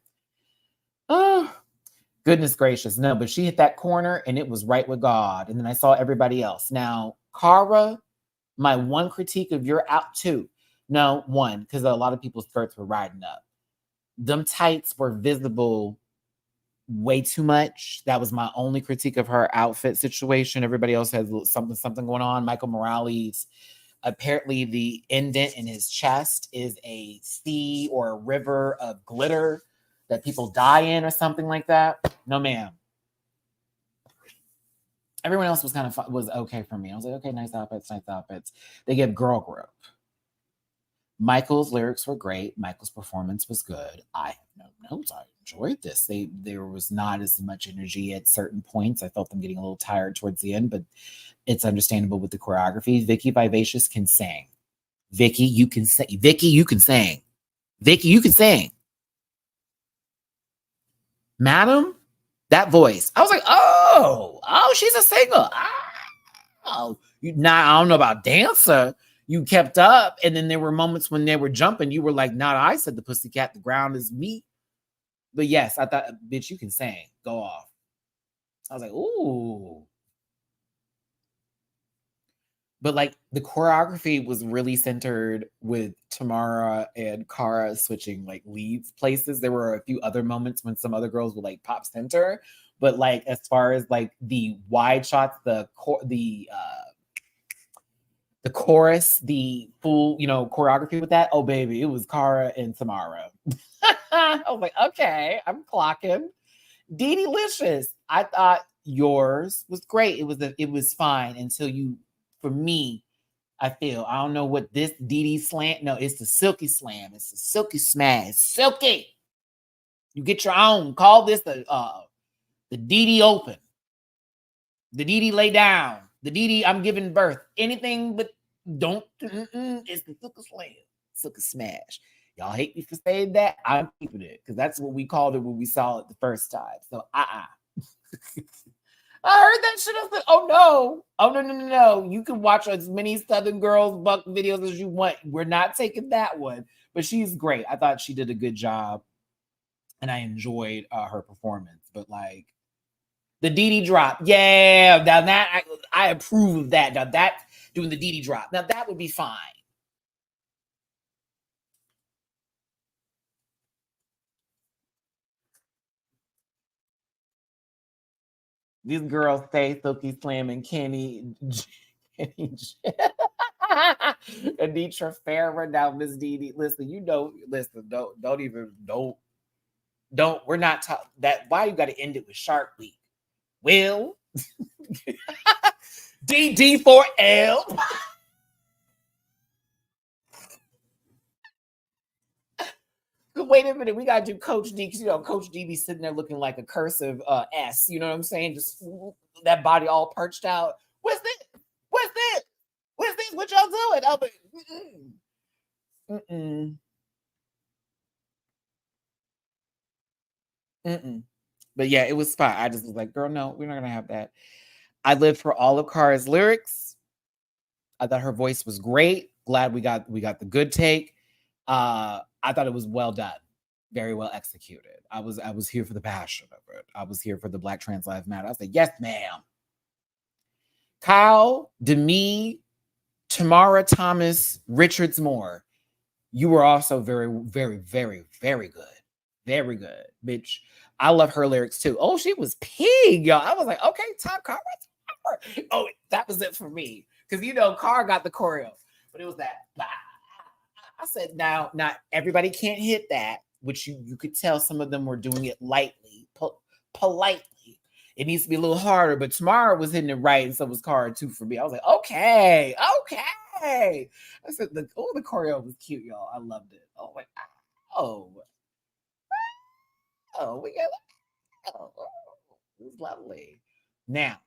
Oh, goodness gracious. No, but she hit that corner and it was right with God. And then I saw everybody else. Now, Cara, my one critique of your out too. No, one, because a lot of people's skirts were riding up. Them tights were visible way too much. That was my only critique of her outfit situation. Everybody else has something going on. Michael Morales, apparently the indent in his chest is a sea or a river of glitter that people die in or something like that. No, ma'am. Everyone else was was okay for me. I was like, okay, nice outfits, nice outfits. They give girl group. Michael's lyrics were great. Michael's performance was good. I have no notes. I enjoyed this. There was not as much energy at certain points. I felt them getting a little tired towards the end, but it's understandable with the choreography. Vicky Vivacious can sing. Vicky, you can sing. Vicky, you can sing. Vicky, you can sing. Madam, that voice. I was like, oh, she's a singer. Oh, now I don't know about dancer. You kept up, and then there were moments when they were jumping. You were like, "Not I said the pussycat. The ground is me." But yes, I thought, bitch, you can sing. Go off. I was like, ooh. But like the choreography was really centered with Tamara and Cara switching like leads places. There were a few other moments when some other girls would like pop center, but like as far as like the wide shots, the chorus, the full, choreography with that. Oh, baby, it was Cara and Tamara. I was like, okay, I'm clocking. Delicious. I thought yours was great. It was fine until you, for me, I feel. I don't know what this Dee slant. No, it's the Silky Slam. It's the Silky Smash. Silky. You get your own. Call this the Dee Open. The Dee Lay Down. The Dee I'm giving birth. Anything but don't. It's the Silky Slam. Silky Smash. Y'all hate me for saying that. I'm keeping it because that's what we called it when we saw it the first time. So I heard that shit. I was like, oh no. Oh no. You can watch as many Southern Girls Buck videos as you want. We're not taking that one. But she's great. I thought she did a good job. And I enjoyed her performance. But like the Dee drop. Yeah. Now that I approve of that. Now that doing the Dee drop. Now that would be fine. These girls say Silky Slam and Kenny Anitra Farrer. Now, Miss Dee, listen, don't. We're not talking that. Why you got to end it with Shark Week? Will DD4L. Wait a minute, we gotta do Coach D because Coach D be sitting there looking like a cursive S. You know what I'm saying? Just that body all perched out. What's this? What's this? What's this? What y'all doing? I'll be, But yeah, it was fine. I just was like, girl, no, we're not gonna have that. I lived for all of Cara's lyrics. I thought her voice was great. Glad we got the good take. I thought it was well done, very well executed. I was here for the passion of it. I was here for the Black Trans Lives Matter. I said, yes, ma'am. Kyle, Demi, Tamara Thomas, Richards Moore. You were also very, very, very, very good. Very good, bitch. I love her lyrics too. Oh, she was pig, y'all. I was like, okay, top Cara. Oh, that was it for me. Because Cara got the choreo, but it was that. I said, now, not everybody can't hit that, which you could tell some of them were doing it lightly, politely. It needs to be a little harder, but Tamara was hitting it right, and so was Cara too for me. I was like, okay. okay. I said the choreo was cute, y'all. I loved it. Oh my, oh, we got it was lovely. Now,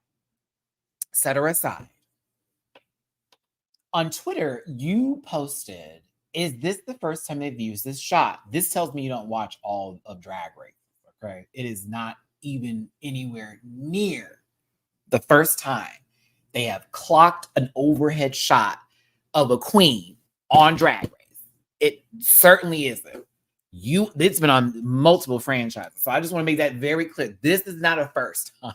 set her aside. On Twitter, you posted, is this the first time they've used this shot? This tells me you don't watch all of Drag Race, okay? It is not even anywhere near the first time they have clocked an overhead shot of a queen on Drag Race. It certainly isn't. It's been on multiple franchises. So I just want to make that very clear. This is not a first time,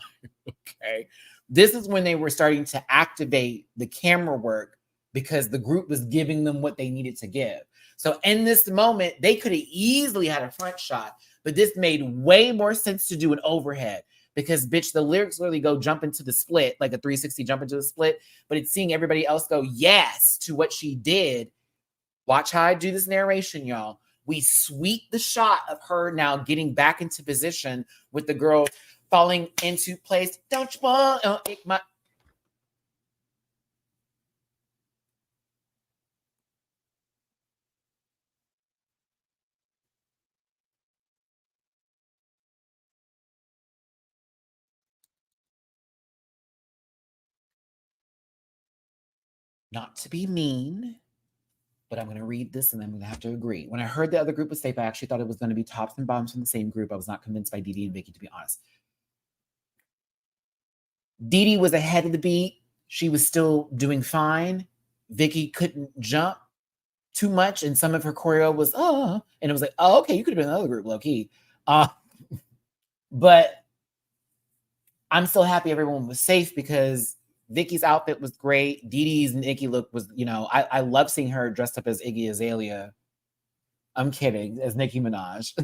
okay? This is when they were starting to activate the camera work because the group was giving them what they needed to give. So in this moment, they could have easily had a front shot, but this made way more sense to do an overhead because, bitch, the lyrics literally go jump into the split, like a 360 jump into the split, but it's seeing everybody else go yes to what she did. Watch how I do this narration, y'all. We sweep the shot of her now getting back into position with the girl falling into place. Don't you want my... Not to be mean, but I'm going to read this and I'm going to have to agree. When I heard the other group was safe, I actually thought it was going to be tops and bottoms from the same group. I was not convinced by Didi and Vicky, to be honest. Didi was ahead of the beat. She was still doing fine. Vicky couldn't jump too much, and some of her choreo was, and it was like, oh, okay, you could have been another group, low key. But I'm still happy everyone was safe because Vicky's outfit was great. Didi's Nikki look was, I love seeing her dressed up as Iggy Azalea. I'm kidding, as Nicki Minaj.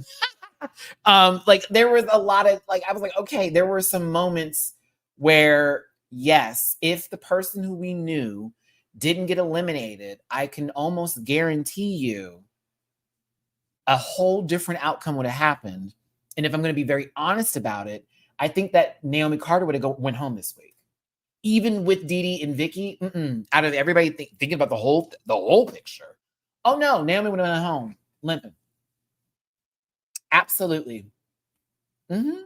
Like there was a lot of I was like, okay, there were some moments where, yes, if the person who we knew didn't get eliminated, I can almost guarantee you a whole different outcome would have happened. And if I'm going to be very honest about it, I think that Naomi Carter would have went home this week. Even with Didi and Vicky, out of everybody thinking about the whole picture. Oh no, Naomi would have went home limping. Absolutely. Mm-hmm.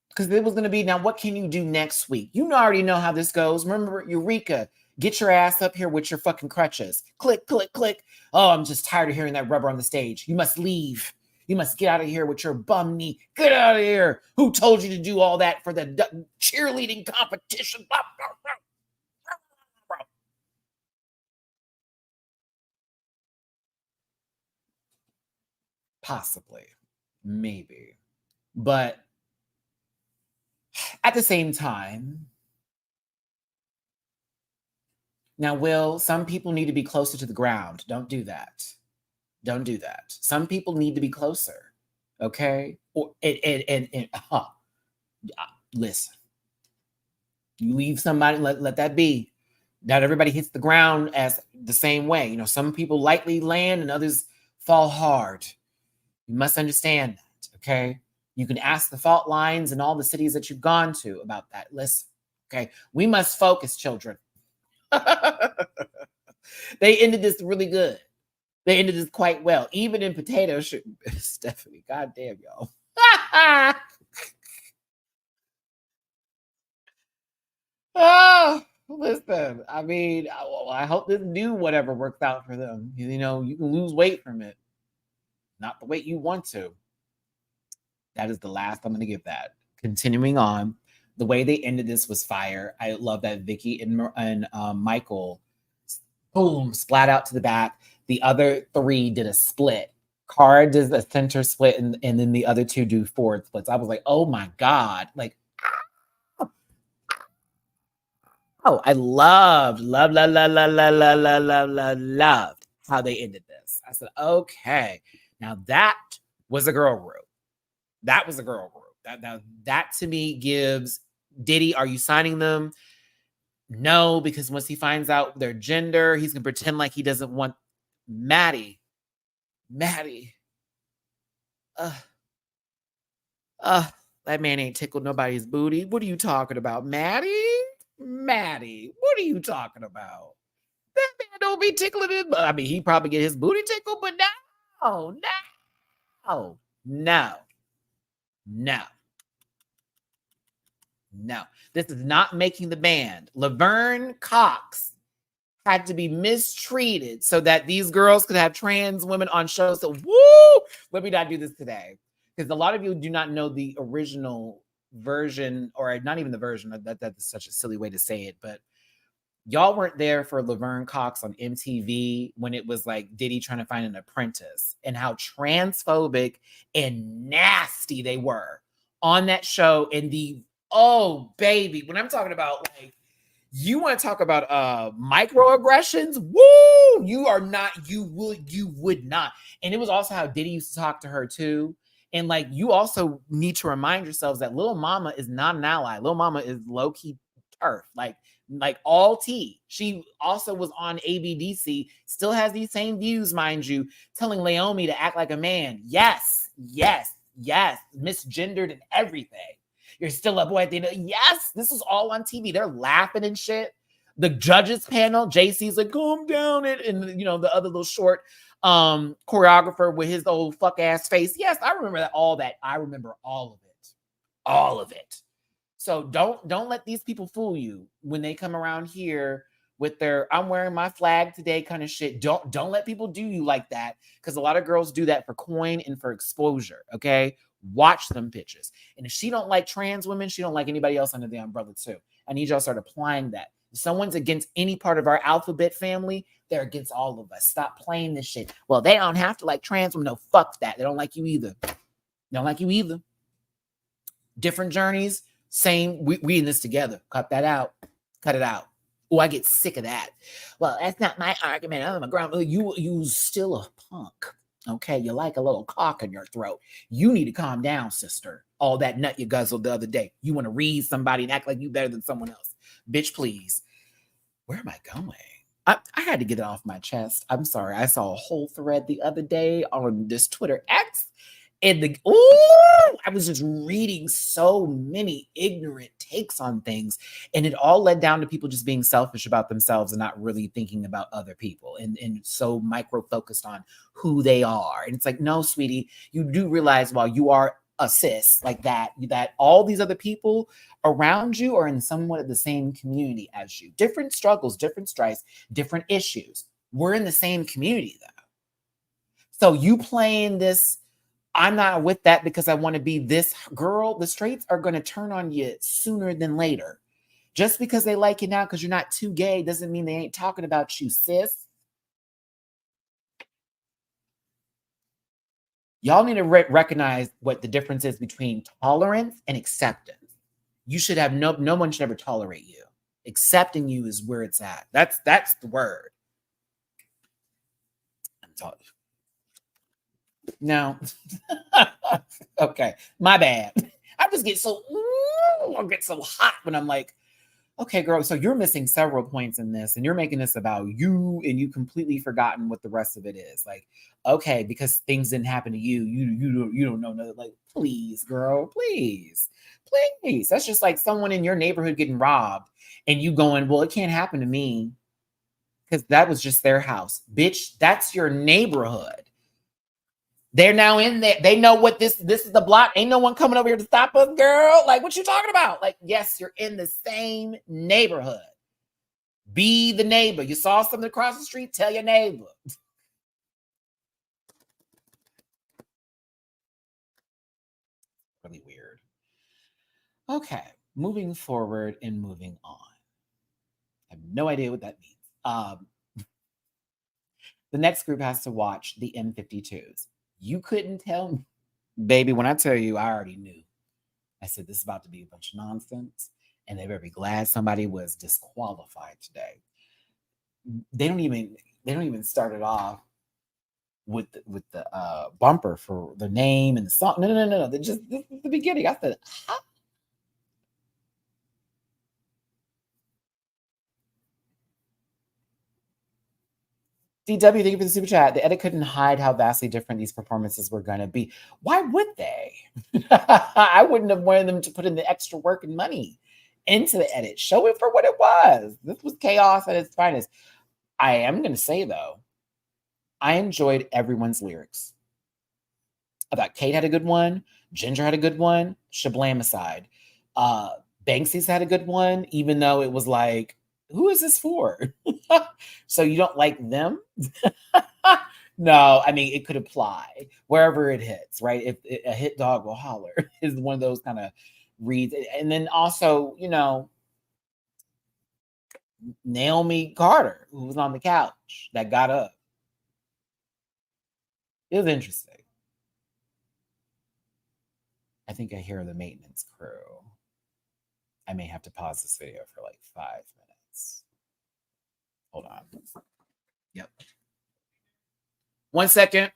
Because it was going to be, now what can you do next week? You already know how this goes. Remember, Eureka, get your ass up here with your fucking crutches. Click, click, click. Oh, I'm just tired of hearing that rubber on the stage. You must leave. You must get out of here with your bum knee. Get out of here. Who told you to do all that for the cheerleading competition? Possibly. Maybe. But at the same time, now, Will, some people need to be closer to the ground. Don't do that. Don't do that. Some people need to be closer. Okay? Or listen. You leave somebody, let that be. Not everybody hits the ground as the same way. Some people lightly land and others fall hard. You must understand that. Okay? You can ask the fault lines in all the cities that you've gone to about that. Listen. Okay? We must focus, children. They ended this really good. They ended this quite well. Even in potato shoot. Stephanie, goddamn, y'all. Oh, listen. I mean, I hope this new whatever works out for them. You can lose weight from it. Not the weight you want to. That is the last I'm going to give that. Continuing on, the way they ended this was fire. I love that Vicky and Michael, boom, splat out to the back. The other three did a split. Cara does a center split, and then the other two do forward splits. I was like, oh my God. I loved how they ended this. I said, okay, now that was a girl group. That was a girl group. That to me gives Diddy, are you signing them? No, because once he finds out their gender, he's gonna pretend like he doesn't want Matty. That man ain't tickled nobody's booty. What are you talking about, Matty? Matty, what are you talking about? That man don't be tickling his. I mean, he probably get his booty tickled, but no, no, no, no, no. This is not making the band. Laverne Cox had to be mistreated so that these girls could have trans women on shows. So, woo! Let me not do this today. Because a lot of you do not know the original version, or not even the version. That's such a silly way to say it, but y'all weren't there for Laverne Cox on MTV when it was like Diddy trying to find an apprentice, and how transphobic and nasty they were on that show. And oh baby, when I'm talking about, like, you want to talk about microaggressions, woo, you would not. And it was also how Diddy used to talk to her too. And like, you also need to remind yourselves that Lil Mama is not an ally. Lil Mama is low-key turf, like all tea. She also was on ABDC, still has these same views, mind you, telling Naomi to act like a man. Yes, misgendered and everything. You're still a boy at the end of, yes, this was all on TV. They're laughing and shit. The judges panel, JC's like, calm down, and you know, the other little short choreographer with his old fuck ass face. Yes, I remember that. I remember all of it. All of it. So don't let these people fool you when they come around here with their I'm wearing my flag today kind of shit. Don't let people do you like that, because a lot of girls do that for coin and for exposure. Okay, watch them bitches. And if she don't like trans women, she don't like anybody else under the umbrella too. I need y'all to start applying that. If someone's against any part of our alphabet family, they're against all of us. Stop playing this shit. Well, they don't have to like trans women. No, fuck that. They don't like you either. They don't like you either. Different journeys. Same, we in this together. Cut that out. Cut it out. Oh, I get sick of that. Well, that's not my argument. I'm a grandma. You still a punk. Okay, you like a little cock in your throat. You need to calm down, sister. All that nut you guzzled the other day. You want to read somebody and act like you better than someone else. Bitch, please. Where am I going? I had to get it off my chest. I'm sorry. I saw a whole thread the other day on this Twitter X. And I was just reading so many ignorant takes on things, and it all led down to people just being selfish about themselves and not really thinking about other people, and so micro focused on who they are. And it's like, no, sweetie, you do realize while you are a cis like that all these other people around you are in somewhat of the same community as you. Different struggles, different strifes, different issues. We're in the same community though. So you playing this, I'm not with that because I want to be this girl. The straights are going to turn on you sooner than later. Just because they like you now because you're not too gay doesn't mean they ain't talking about you, sis. Y'all need to recognize what the difference is between tolerance and acceptance. You should have no one should ever tolerate you. Accepting you is where it's at. That's the word. I'm talking. No. Okay, my bad. I get so hot when I'm like, okay, girl, so you're missing several points in this, and you're making this about you, and you completely forgotten what the rest of it is. Like, okay, because things didn't happen to you, you don't know nothing. Like, please, girl, please. That's just like someone in your neighborhood getting robbed, and you going, well, it can't happen to me because that was just their house. Bitch, that's your neighborhood. They're now in there. They know what this is the block. Ain't no one coming over here to stop us, girl. Like, what you talking about? Like, yes, you're in the same neighborhood. Be the neighbor. You saw something across the street, tell your neighbor. Really weird. Okay, moving forward and moving on. I have no idea what that means. The next group has to watch the M52s. You couldn't tell me. Baby, when I tell you, I already knew. I said, this is about to be a bunch of nonsense. And they better be glad somebody was disqualified today. They don't even start it off with the bumper for the name and the song. No. They just, this is the beginning. I said, huh? DW, thank you for the super chat. The edit couldn't hide how vastly different these performances were going to be. Why would they? I wouldn't have wanted them to put in the extra work and money into the edit. Show it for what it was. This was chaos at its finest. I am going to say, though, I enjoyed everyone's lyrics. I thought Kate had a good one. Ginger had a good one. Shablam aside. Banksy's had a good one, even though it was like, who is this for? So you don't like them? No, I mean, it could apply wherever it hits, right? If a hit dog will holler is one of those kind of reads. And then also, Naomi Carter, who was on the couch that got up. It was interesting. I think I hear the maintenance crew. I may have to pause this video for like 5 minutes. Hold on. Yep. 1 second.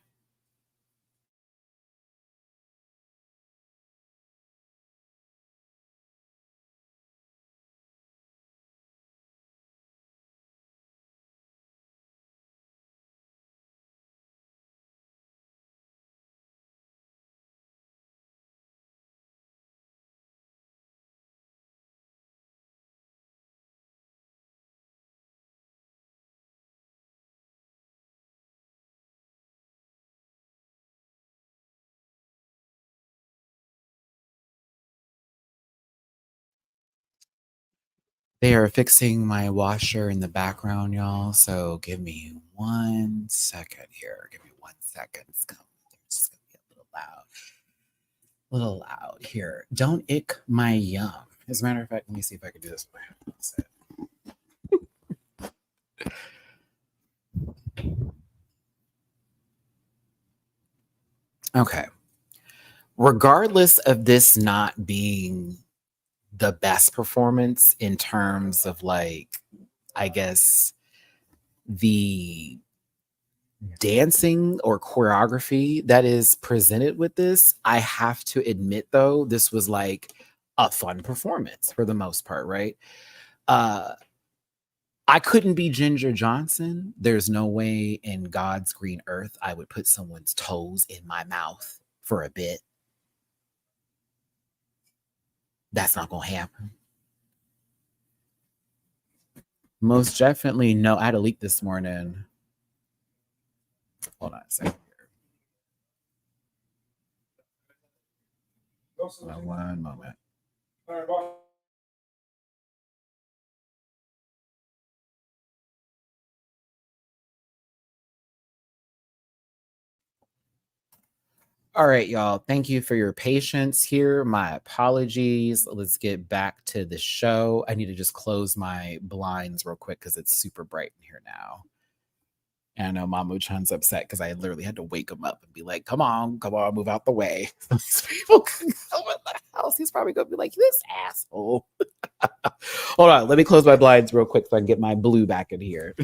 They are fixing my washer in the background, y'all. So give me 1 second here. Give me 1 second. It's coming. It's just gonna be a little loud here. Don't ick my yum. As a matter of fact, let me see if I can do this. Okay. Regardless of this not being the best performance in terms of like, I guess, the dancing or choreography that is presented with this, I have to admit though, this was like a fun performance for the most part, right? I couldn't be Ginger Johnson. There's no way in God's green earth I would put someone's toes in my mouth for a bit. That's not gonna happen. Most definitely no. I had a leak this morning. Hold on a second here. One moment. All right, y'all. Thank you for your patience here. My apologies. Let's get back to the show. I need to just close my blinds real quick because it's super bright in here now. And I know Mamu Chan's upset because I literally had to wake him up and be like, come on, move out the way. These people can go in the house. He's probably going to be like, this asshole. Hold on. Let me close my blinds real quick so I can get my blue back in here.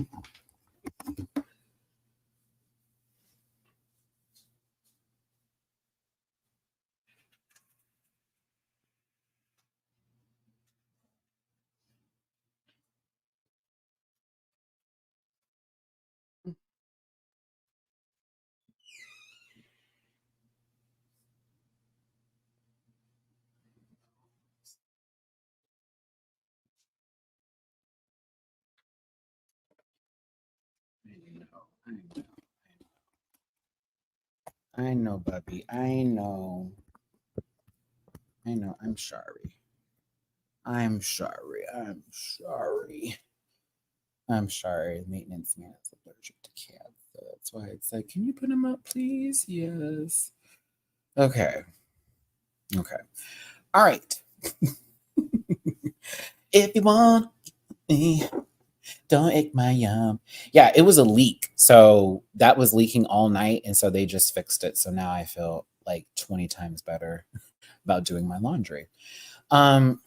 I know, Bubby. I know. I'm sorry. I'm sorry. Maintenance man is allergic to cats. So that's why it's like, can you put him up, please? Yes. Okay. All right. If you want me, don't ick my yum. Yeah, it was a leak. So that was leaking all night. And so they just fixed it. So now I feel like 20 times better about doing my laundry. I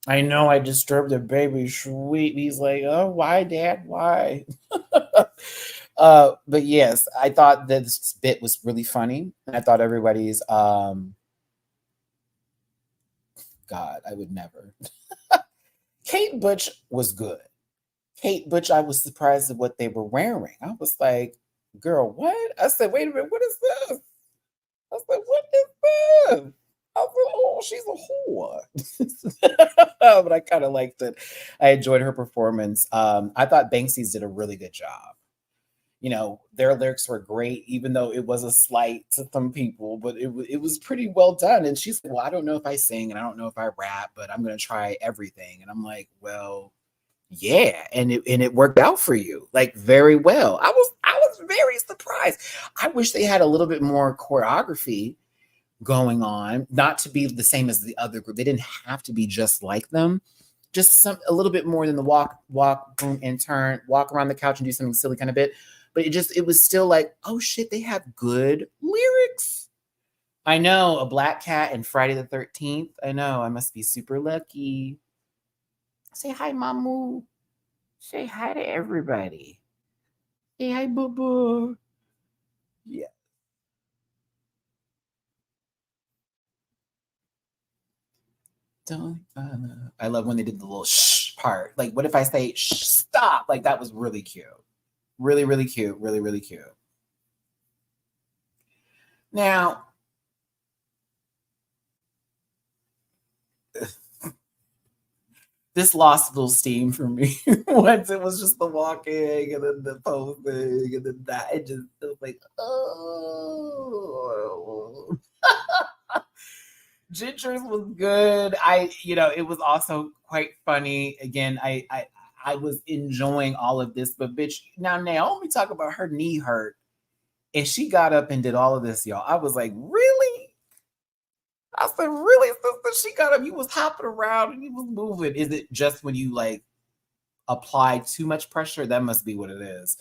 know I disturbed the baby sweet. He's like, oh, why, Dad? Why? But yes, I thought this bit was really funny. I thought everybody's God, I would never. Kate Butch was good. Kate Butch, I was surprised at what they were wearing. I was like, girl, what? I said, wait a minute, what is this? I said, what is this? I said, oh, she's a whore. But I kind of liked it. I enjoyed her performance. I thought Banksy's did a really good job. You know, their lyrics were great, even though it was a slight to some people, but it was pretty well done. And she's like, well, I don't know if I sing and I don't know if I rap, but I'm going to try everything. And I'm like, well, yeah, and it worked out for you like very well. I was very surprised. I wish they had a little bit more choreography going on, not to be the same as the other group. They didn't have to be just like them. Just some a little bit more than the walk, boom, and turn, walk around the couch and do something silly kind of bit. But it was still like, oh shit, they have good lyrics. I know a black cat and Friday the 13th. I know I must be super lucky. Say hi, Mamu. Say hi to everybody. Say hi, boo boo. Yeah. Don't I love when they did the little shh part. Like, what if I say shh, stop? Like, that was really cute. Really, really cute. Really, really cute. Now, this lost a little steam for me. Once it was just the walking and then the posing and then that, it was like, oh. Ginger's was good. It was also quite funny. Again, I was enjoying all of this, but bitch, now Naomi talk about her knee hurt, and she got up and did all of this, y'all. I was like, really? I said, really, sister? She got up. You was hopping around and you was moving. Is it just when you like apply too much pressure? That must be what it is.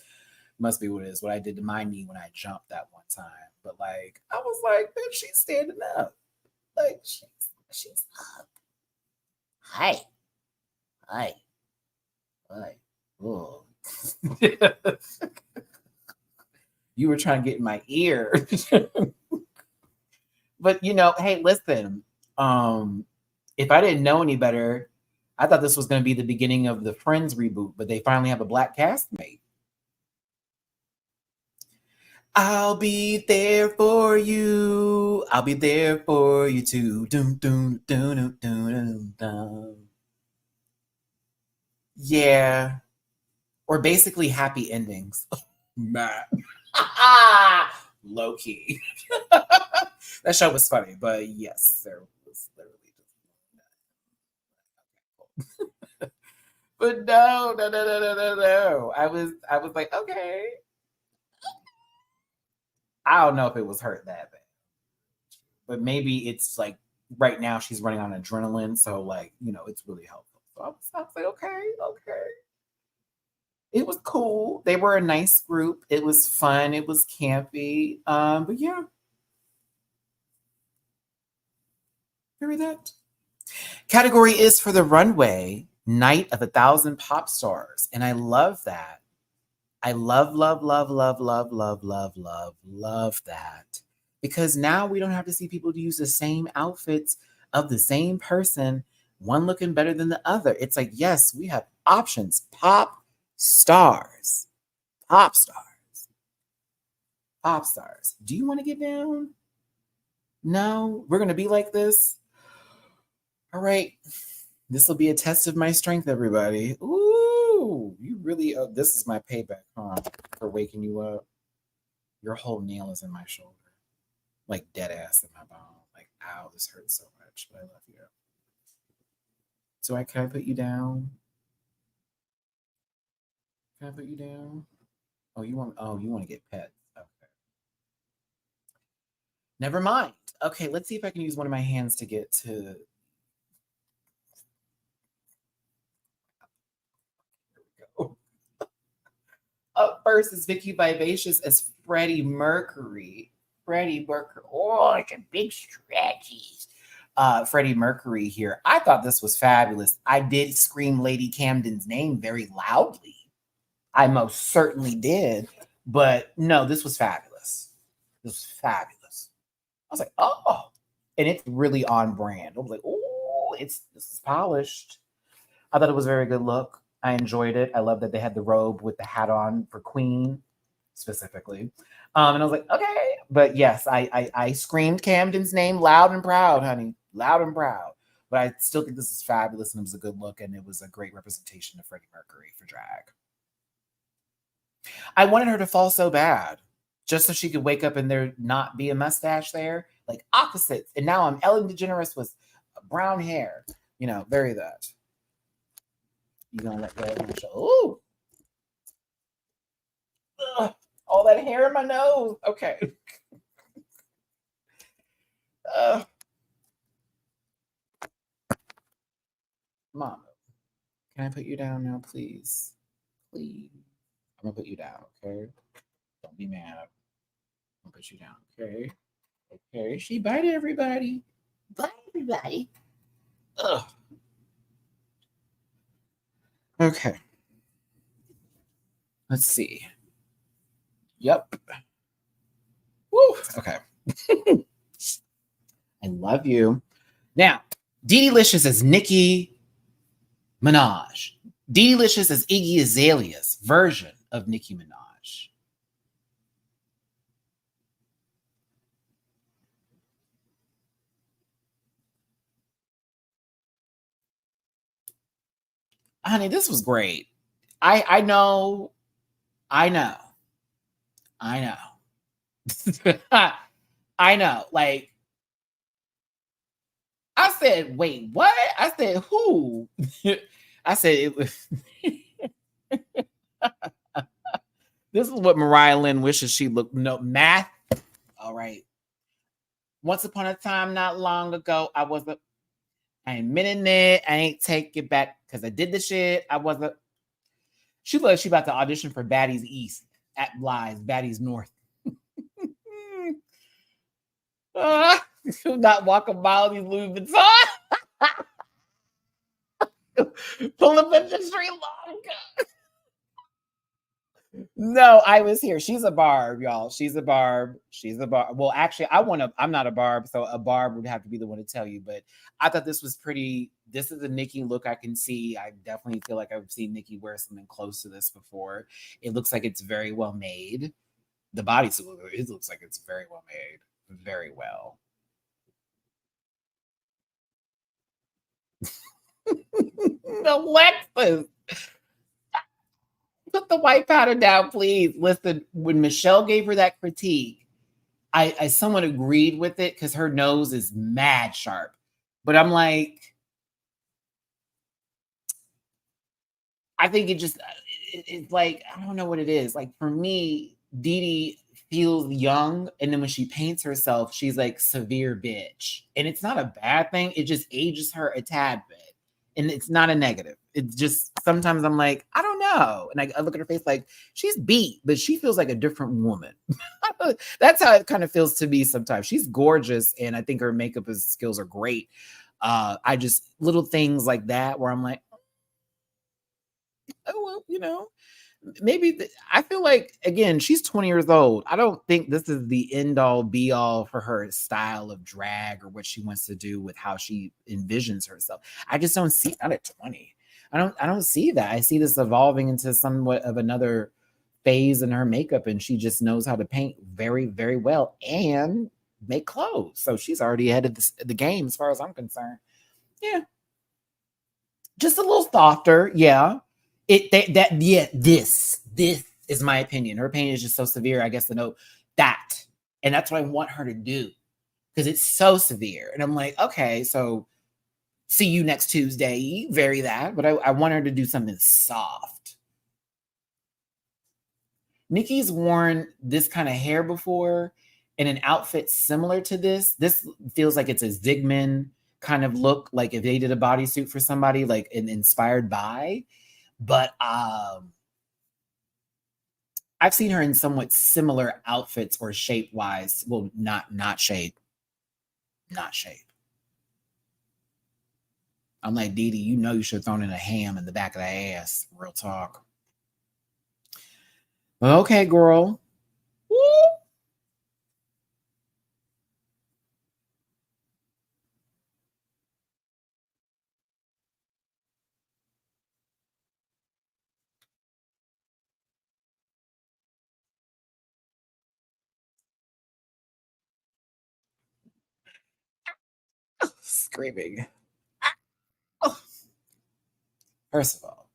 Must be what it is. What I did to my knee when I jumped that one time. But like, I was like, bitch, she's standing up. Like she's up. Hi. Hi. Hi. Oh. You were trying to get in my ear. But hey, listen. If I didn't know any better, I thought this was going to be the beginning of the Friends reboot, but they finally have a black castmate. I'll be there for you. I'll be there for you too. Doom, doom, doom, doom, doom, doom. Yeah. Or basically happy endings. Matt. Low key. That show was funny, but yes, there was literally just but no, no, no, no, no, no, no. I was like, okay. I don't know if it was hurt that bad. But maybe it's like right now she's running on adrenaline, so like, it's really helpful. So I was like, okay, okay. It was cool. They were a nice group. It was fun. It was campy. But yeah, hear that. Category is for the runway, Night of 1,000 Pop Stars. And I love that. I love, love, love, love, love, love, love, love, love that. Because now we don't have to see people use the same outfits of the same person, one looking better than the other. It's like, yes, we have options. Pop stars. Pop stars. Pop stars. Do you want to get down? No, we're going to be like this. All right. This will be a test of my strength, everybody. Ooh, you really, this is my payback, huh? For waking you up. Your whole nail is in my shoulder. Like dead ass in my bone. Like, ow, this hurts so much, but I love you. So can I put you down? Can I put you down? Oh, you want to get pets. Okay. Never mind. Okay, let's see if I can use one of my hands to get to. Here we go. Up first is Vicky Vivacious as Freddie Mercury. Freddie Mercury. Oh, it's a big stretchies. Freddie Mercury here. I thought this was fabulous. I did scream Lady Camden's name very loudly. I most certainly did. But no, this was fabulous. This was fabulous. I was like, oh, and it's really on brand. I was like, oh, this is polished. I thought it was a very good look. I enjoyed it. I love that they had the robe with the hat on for Queen specifically. And I was like, okay. But yes, I screamed Camden's name loud and proud, honey. Loud and proud. But I still think this is fabulous and it was a good look and it was a great representation of Freddie Mercury for drag. I wanted her to fall so bad just so she could wake up and there not be a mustache there. Like opposites. And now I'm Ellen DeGeneres with brown hair. You know, very that. You gonna let go of my show? Ooh. Ugh, all that hair in my nose. Okay. Mama, can I put you down now, please? Please. I'm gonna put you down, okay? Don't be mad. I'm gonna put you down, okay? Okay. She bye to everybody. Bye, everybody. Ugh. Okay. Let's see. Yep. Woo. Okay. I love you. Now, Dee Licious as Nicki Minaj. Dee Licious as Iggy Azalea's version of Nicki Minaj. Honey, this was great. I know. I know. I know. I know. Like, I said, wait, what? I said, who? I said, it was. This is what Mariah Lynn wishes she looked. No, math. All right. Once upon a time, not long ago, I was a. I ain't minute it. I ain't take it back because I did the shit. I was a. She looked like she about to audition for Baddies East at Lies, Baddies North. Not walk a mile these Louis Vuitton. Pull up in the street long. No, I was here. She's a barb, y'all. She's a barb. She's a barb. Well, actually, I'm not a barb, so a barb would have to be the one to tell you. But I thought this was pretty. This is a Nicki look I can see. I definitely feel like I've seen Nicki wear something close to this before. It looks like it's very well made. The bodysuit, it looks like it's very well made. Very well. Alexis, put the white powder down, please. Listen, when Michelle gave her that critique, I somewhat agreed with it because her nose is mad sharp. But I'm like, I think it's like, I don't know what it is. Like for me, Dee Dee feels young. And then when she paints herself, she's like severe bitch. And it's not a bad thing. It just ages her a tad bit. And it's not a negative. It's just sometimes I'm like, I don't know. And I look at her face like she's beat, but she feels like a different woman. That's how it kind of feels to me sometimes. She's gorgeous, and I think her makeup skills are great. I just little things like that where I'm like, oh well, you know, maybe I feel like again, she's 20 years old. I don't think this is the end all be all for her style of drag or what she wants to do with how she envisions herself. I just don't see that at 20. I don't see that. I see this evolving into somewhat of another phase in her makeup, and she just knows how to paint very, very well and make clothes. So she's already ahead of the game as far as I'm concerned. Yeah, just a little softer. Yeah, this is my opinion. Her pain is just so severe. I guess to know that, and that's what I want her to do because it's so severe. And I'm like, okay, so see you next Tuesday. Vary that, but I want her to do something soft. Nikki's worn this kind of hair before in an outfit similar to this. This feels like it's a Zygmunt kind of look, like if they did a bodysuit for somebody, like inspired by. But I've seen her in somewhat similar outfits or shape wise. Well, not shape. Not shape. I'm like, Dee Dee, you know you should have thrown in a ham in the back of the ass. Real talk. Okay, girl. Woo. screaming. Oh. First of all,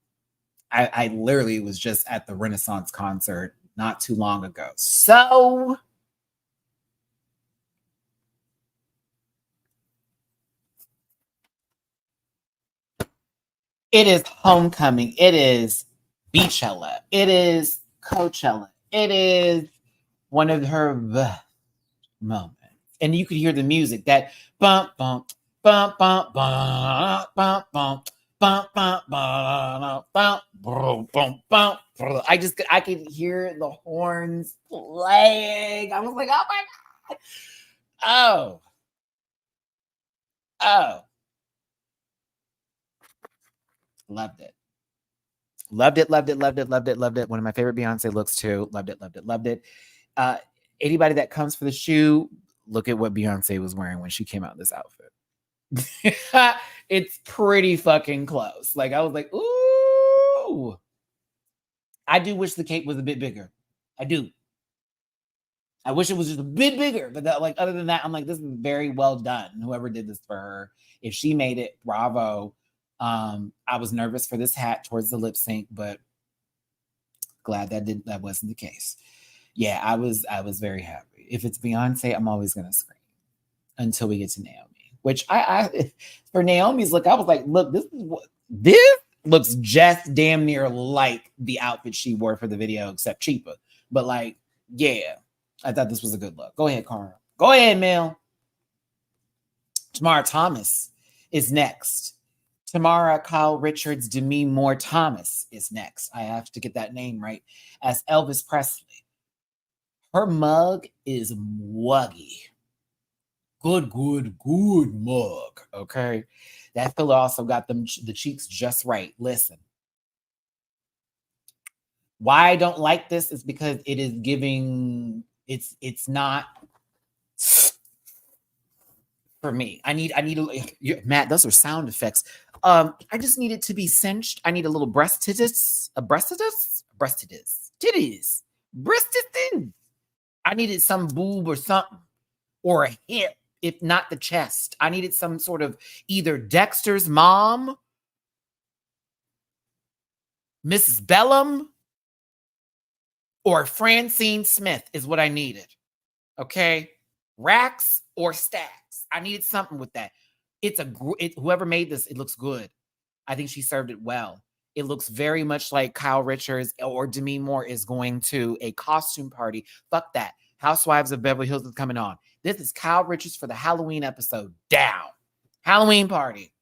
I literally was just at the Renaissance concert not too long ago. So it is homecoming. It is Beachella. It is Coachella. It is one of her moments. And you could hear the music, that bump, bump, bump, bump, bump, bump, bump, bump, bump, bump, bump, bump, bump. I could hear the horns playing. I was like, oh my God. Oh. Loved it. Loved it. One of my favorite Beyonce looks too. Loved it. Anybody that comes for the shoe, look at what Beyonce was wearing when she came out in this outfit. It's pretty fucking close. Like, I was like, ooh. I do wish the cape was a bit bigger. I do. I wish it was just a bit bigger. But other than that, I'm like, this is very well done. Whoever did this for her, if she made it, bravo. I was nervous for this hat towards the lip sync, but glad that wasn't the case. Yeah, I was very happy. If it's Beyonce, I'm always gonna scream until we get to Naomi. Which I for Naomi's look, I was like, look, this looks just damn near like the outfit she wore for the video, except cheaper. But like, yeah, I thought this was a good look. Go ahead, Carl. Go ahead, Mel. Tamara Thomas is next. Tamara Kyle Richards Demi Moore Thomas is next. I have to get that name right. As Elvis Presley. Her mug is muggy. Good mug. Okay. That filler also got the cheeks just right. Listen. Why I don't like this is because it is giving, it's not for me. I need Matt, those are sound effects. I just need it to be cinched. I need a little breastitis. Titties. Breastitis. I needed some boob or something. Or a hip, if not the chest. I needed some sort of either Dexter's mom, Mrs. Bellum, or Francine Smith is what I needed. Okay? Racks or stacks. I needed something with that. Whoever made this, it looks good. I think she served it well. It looks very much like Kyle Richards or Demi Moore is going to a costume party. Fuck that. Housewives of Beverly Hills is coming on. This is Kyle Richards for the Halloween episode. Down. Halloween party.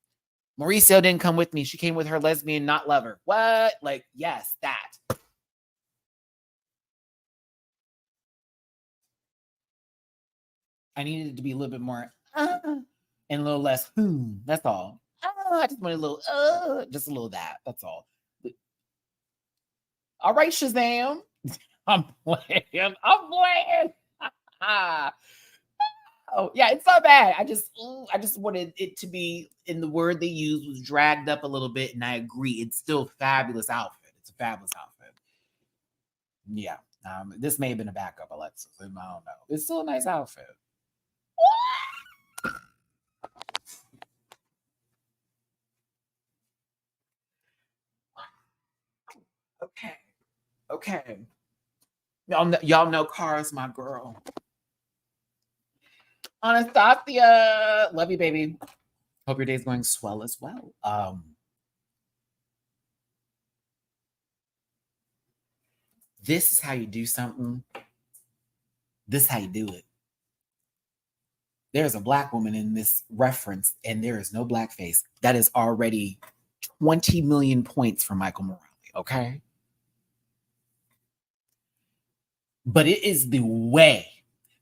Mauricio didn't come with me. She came with her lesbian not lover. What? Like, yes, that. I needed it to be a little bit more and a little less That's all. I just wanted a little just a little that. That's all. All right, Shazam. I'm playing. Oh, yeah, it's not bad. I just wanted it to be, in the word they used was dragged up a little bit, and I agree. It's still a fabulous outfit. It's a fabulous outfit. Yeah. This may have been a backup, Alexis. I don't know. It's still a nice outfit. Okay. Y'all know Cara's my girl. Anastasia, love you, baby. Hope your day's going swell as well. This is how you do something. This is how you do it. There's a black woman in this reference, and there is no blackface. That is already 20 million points for Michael Morale, okay? But it is the way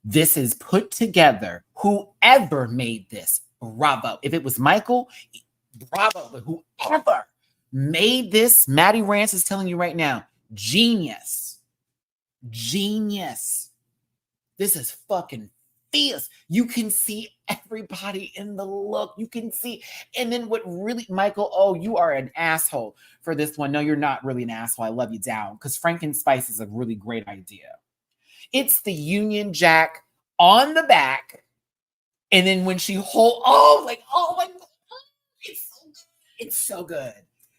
this is put together. Whoever made this, bravo. If it was Michael, bravo. But whoever made this, Matty Rants is telling you right now, genius. Genius. This is fucking fierce. You can see everybody in the look. You can see. And then what really, Michael, oh, you are an asshole for this one. No, you're not really an asshole. I love you down. Because Frankenspice is a really great idea. It's the Union Jack on the back And then when she like, oh my God, it's so good. It's so good.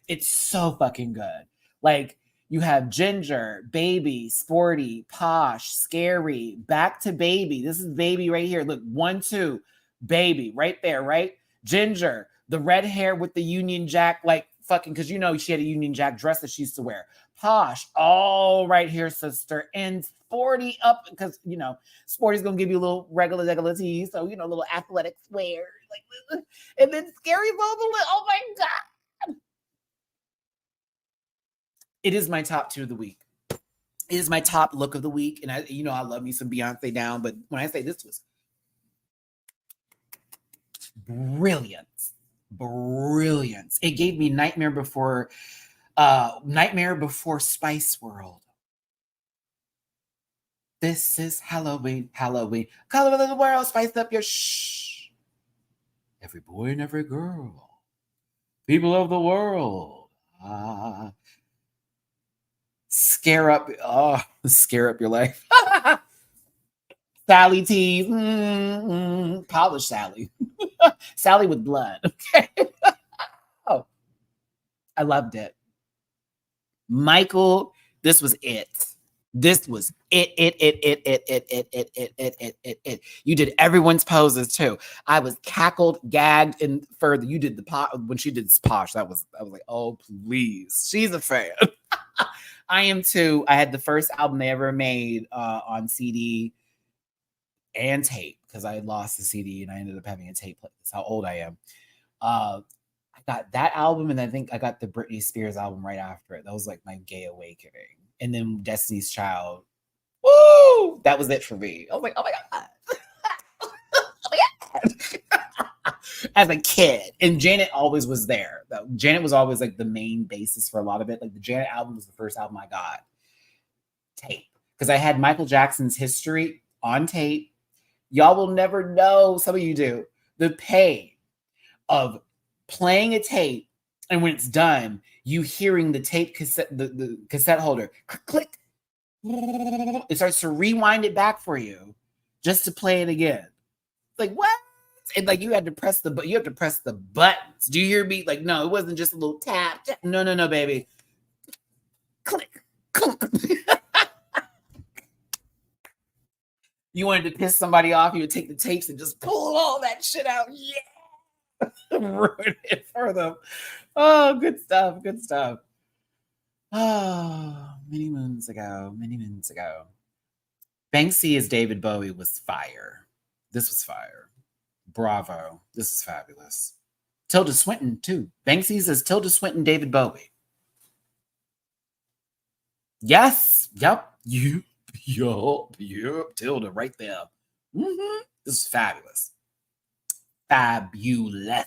It's so fucking good. Like, you have Ginger, Baby, Sporty, Posh, Scary, back to Baby. This is Baby right here. Look, 1, 2, Baby right there, right? Ginger, the red hair with the Union Jack, like fucking, because you know she had a Union Jack dress that she used to wear. Posh, all right here, sister. And Sporty up, because, you know, Sporty's going to give you a little regular tea, so, you know, a little athletic wear. Like, and then Scary's all the oh my God. It is my top 2 of the week. It is my top look of the week. And I love me some Beyonce down, but when I say this was brilliance, it gave me Nightmare Before Spice World. This is Halloween, color of the world, spice up your shh. Every boy and every girl, people of the world, scare up your life. Sally tease, polish Sally. Sally with blood. Okay. Oh, I loved it. Michael, this was it. This was it. You did everyone's poses too. I was cackled, gagged, and further. You did the pot when she did Posh. I was like, oh please, she's a fan. I am too. I had the first album they ever made on CD and tape because I had lost the CD and I ended up having a tape. That's how old I am. I got that album, and I think I got the Britney Spears album right after it. That was like my gay awakening. And then Destiny's Child. Woo! That was it for me. I was like, oh my God. Oh my God. As a kid. And Janet always was there. Janet was always like the main basis for a lot of it. Like the Janet album was the first album I got tape. Because I had Michael Jackson's History on tape. Y'all will never know, some of you do, the pain of playing a tape, and when it's done, you hearing the tape cassette, the cassette holder, click, it starts to rewind it back for you just to play it again. Like, what? And like you have to press the buttons. Do you hear me? Like, no, it wasn't just a little tap. No, baby. Click. You wanted to piss somebody off, you would take the tapes and just pull all that shit out. Yeah. Ruin it for them. Oh, good stuff. Oh, many moons ago. Banksy as David Bowie was fire. This was fire. Bravo. This is fabulous. Tilda Swinton, too. Banksy's as Tilda Swinton, David Bowie. Yes. Yep. Tilda right there. Mm-hmm. This is fabulous. Fabulous.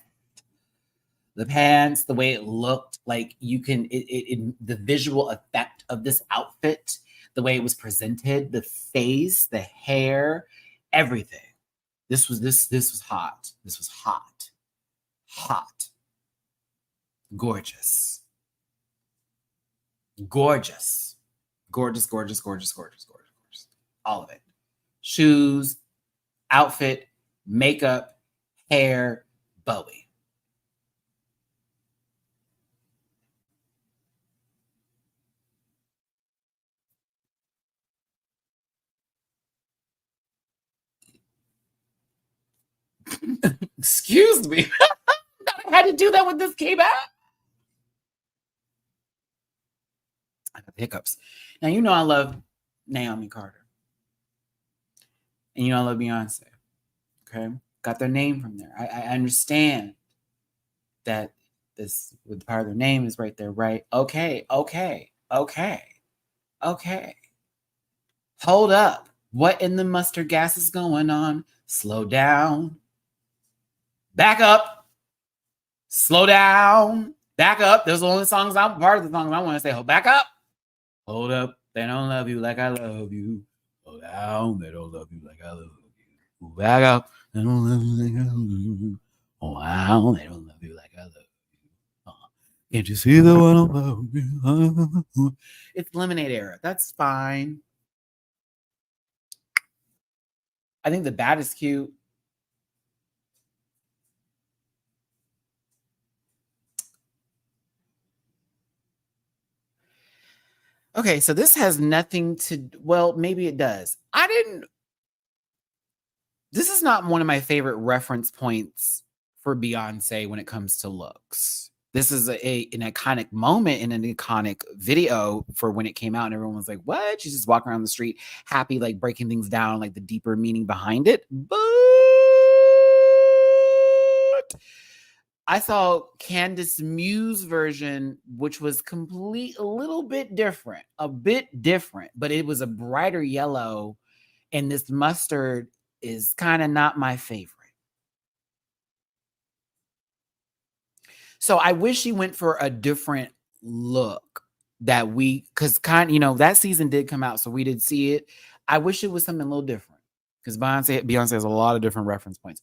The pants, the way it looked, like you can, the visual effect of this outfit, the way it was presented, the face, the hair, everything. This was hot. This was hot. Gorgeous. All of it. Shoes, outfit, makeup, hair, Bowie. Excuse me. I had to do that when this came out. I got the hiccups. Now, you know I love Naomi Carter. And you know I love Beyonce. Okay? Got their name from there. I understand that this, with part of their name is right there, right? Okay. Hold up. What in the mustard gas is going on? Slow down. Back up. Slow down. Back up. Those are the only songs part of the songs I want to say. Hold back up. Hold up. They don't love you like I love you. Hold down. They don't love you like I love you. Hold back up. They don't love you like I love you. Hold down. They don't love you like I love you. Can't you see the one above you? It's Lemonade era. That's fine. I think The Bad is cute. Okay, so this has nothing to, well, maybe it does. This is not one of my favorite reference points for Beyonce when it comes to looks. This is an iconic moment in an iconic video for when it came out, and everyone was like, what? She's just walking around the street, happy, like breaking things down, like the deeper meaning behind it. But I saw Candace Muse version, which was a little bit different, but it was a brighter yellow, and this mustard is kind of not my favorite. So I wish she went for a different look because that season did come out, so we did see it. I wish it was something a little different because Beyonce has a lot of different reference points,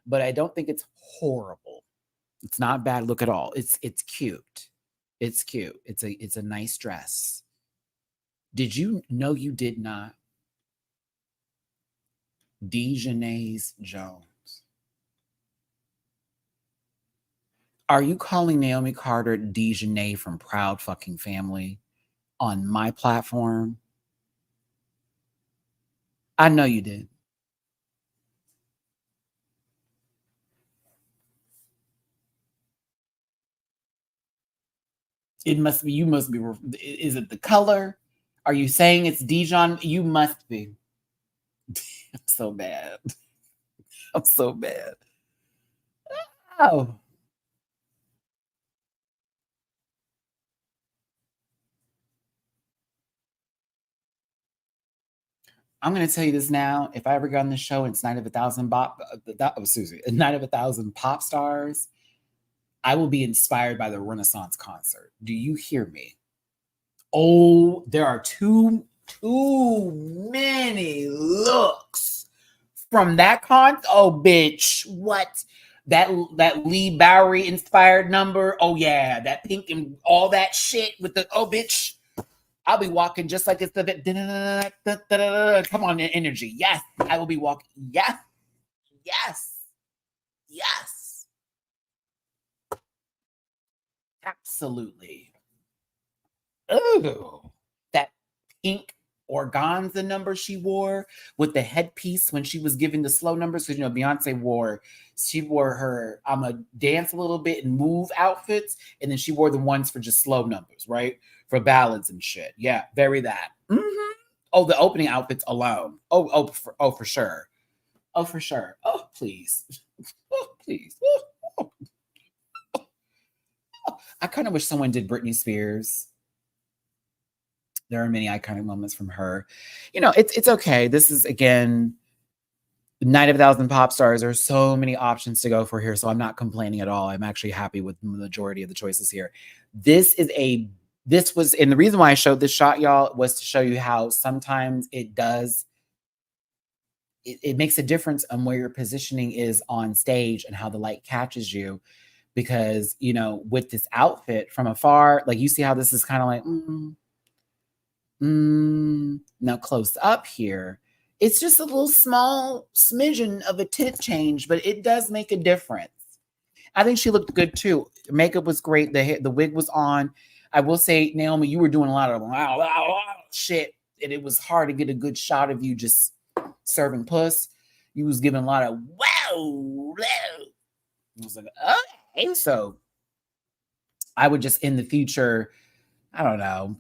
but I don't think it's horrible. It's not bad look at all. It's cute. It's cute. It's a nice dress. Did you know you did not? Dejanay's Jones. Are you calling Naomi Carter Dejanay from Proud Fucking Family on my platform? I know you did. You must be. Is it the color? Are you saying it's Dijon? You must be. I'm so bad. I'm so bad. Oh. I'm going to tell you this now. If I ever got on the show and it's Night of a Thousand Pop Stars, I will be inspired by the Renaissance concert. Do you hear me? Oh, there are too many looks from that Oh, bitch, what? That Lee Bowery inspired number. Oh yeah, that pink and all that shit with the bitch. I'll be walking just like it's the come on, energy. Yes, I will be walking. Yes, yes, yes. Absolutely. Oh, that pink organza number she wore with the headpiece when she was giving the slow numbers. Because Beyonce she wore her I'm a dance a little bit and move outfits, and then she wore the ones for just slow numbers, right? For ballads and shit. Yeah, very that. Mm-hmm. Oh, the opening outfits alone. For sure. Oh, for sure. Oh, please. Oh, please. Oh, oh, oh. I kind of wish someone did Britney Spears. There are many iconic moments from her. It's okay. This is again Night of a Thousand Pop Stars. There's so many options to go for here, so I'm not complaining at all. I'm actually happy with the majority of the choices here. This was, and the reason why I showed this shot, y'all, was to show you how sometimes it makes a difference on where your positioning is on stage and how the light catches you. Because, with this outfit from afar, like you see how this is kind of like, now close up here, it's just a little small smidgen of a tint change, but it does make a difference. I think she looked good too. Makeup was great. The wig was on. I will say, Naomi, you were doing a lot of shit, and it was hard to get a good shot of you just serving puss. You was giving a lot of wow. I was like, okay. So I would just in the future, I don't know,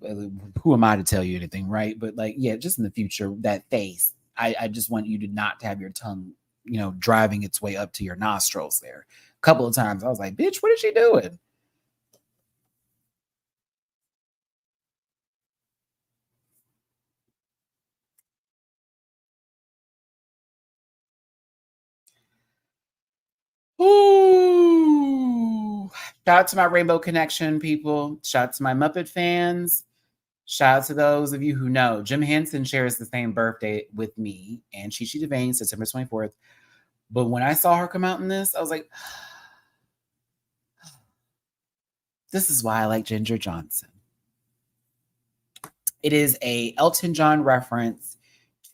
who am I to tell you anything, right? But just in the future, that face, I just want you to not have your tongue, driving its way up to your nostrils there. A couple of times I was like, bitch, what is she doing? Ooh. Shout out to my Rainbow Connection people. Shout out to my Muppet fans. Shout out to those of you who know. Jim Henson shares the same birthday with me and Chi Chi DeVane, September 24th. But when I saw her come out in this, I was like, this is why I like Ginger Johnson. It is a Elton John reference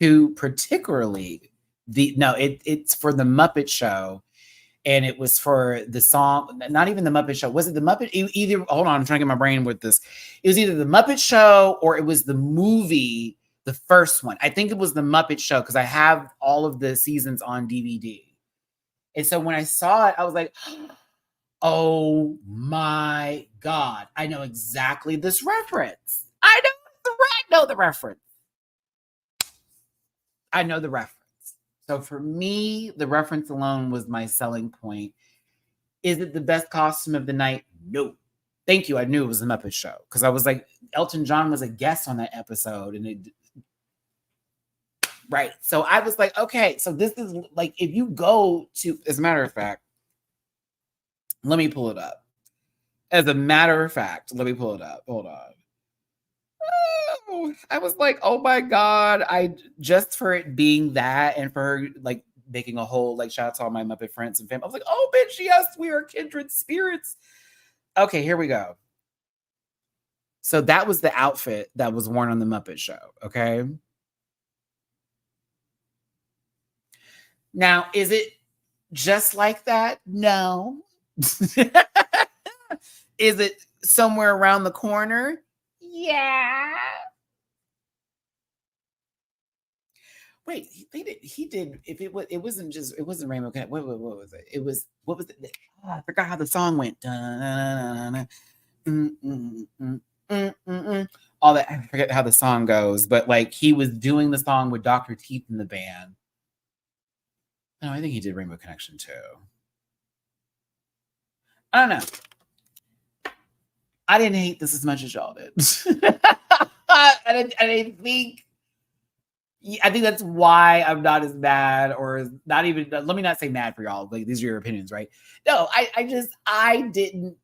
to particularly it's for the Muppet Show. and it was for the song, not even the Muppet Show. Was it the Muppet? Either, hold on, I'm trying to get my brain with this. It was either the Muppet Show or it was the movie, the first one. I think it was the Muppet Show because I have all of the seasons on DVD. And so when I saw it, I was like, oh my God, I know exactly this reference. I know the reference. I know the reference. So for me, the reference alone was my selling point. Is it the best costume of the night? No. Thank you. I knew it was the Muppet Show because I was like, Elton John was a guest on that episode, and it. Right. So I was like, okay, so this is like, if you go to, as a matter of fact, let me pull it up. As a matter of fact, let me pull it up. Hold on. Oh, I was like, oh my God. I just for it being that and for her like making a whole like shout out to all my Muppet friends and family. I was like, oh bitch, yes, we are kindred spirits. Okay, here we go. So that was the outfit that was worn on the Muppet Show. Okay. Now, is it just like that? No. Is it somewhere around the corner? Yeah. Wait, he did. If it was, it wasn't just, it wasn't Rainbow Connection. What was it? It was, what was it? Oh, I forgot how the song went. All that, I forget how the song goes, but like he was doing the song with Dr. Teeth in the band. No, I think he did Rainbow Connection too. I don't know. I didn't hate this as much as y'all did. I didn't think. I think that's why I'm not as mad, or not even. Let me not say mad for y'all. Like these are your opinions, right? No, I didn't.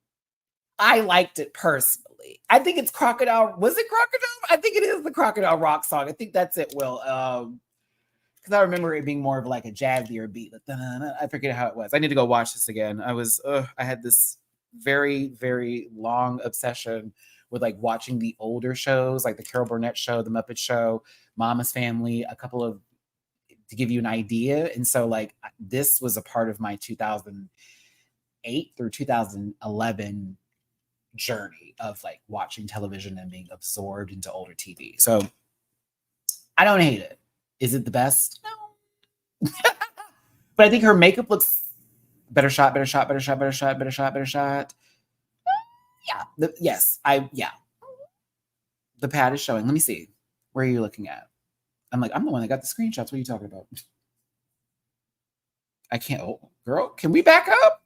I liked it personally. I think it's Crocodile. Was it Crocodile? I think it is the Crocodile Rock song. I think that's it. Will. Because I remember it being more of like a jazzier beat. Like, I forget how it was. I need to go watch this again. I had this very, very long obsession with like watching the older shows, like the Carol Burnett Show, the Muppet Show, Mama's Family, a couple of, to give you an idea. And so like this was a part of my 2008 through 2011 journey of like watching television and being absorbed into older TV. So I don't hate it. Is it the best? No. But I think her makeup looks better shot. Yeah. Yeah. The pad is showing. Let me see. Where are you looking at? I'm like, I'm the one that got the screenshots. What are you talking about? I can't. Oh, girl, can we back up?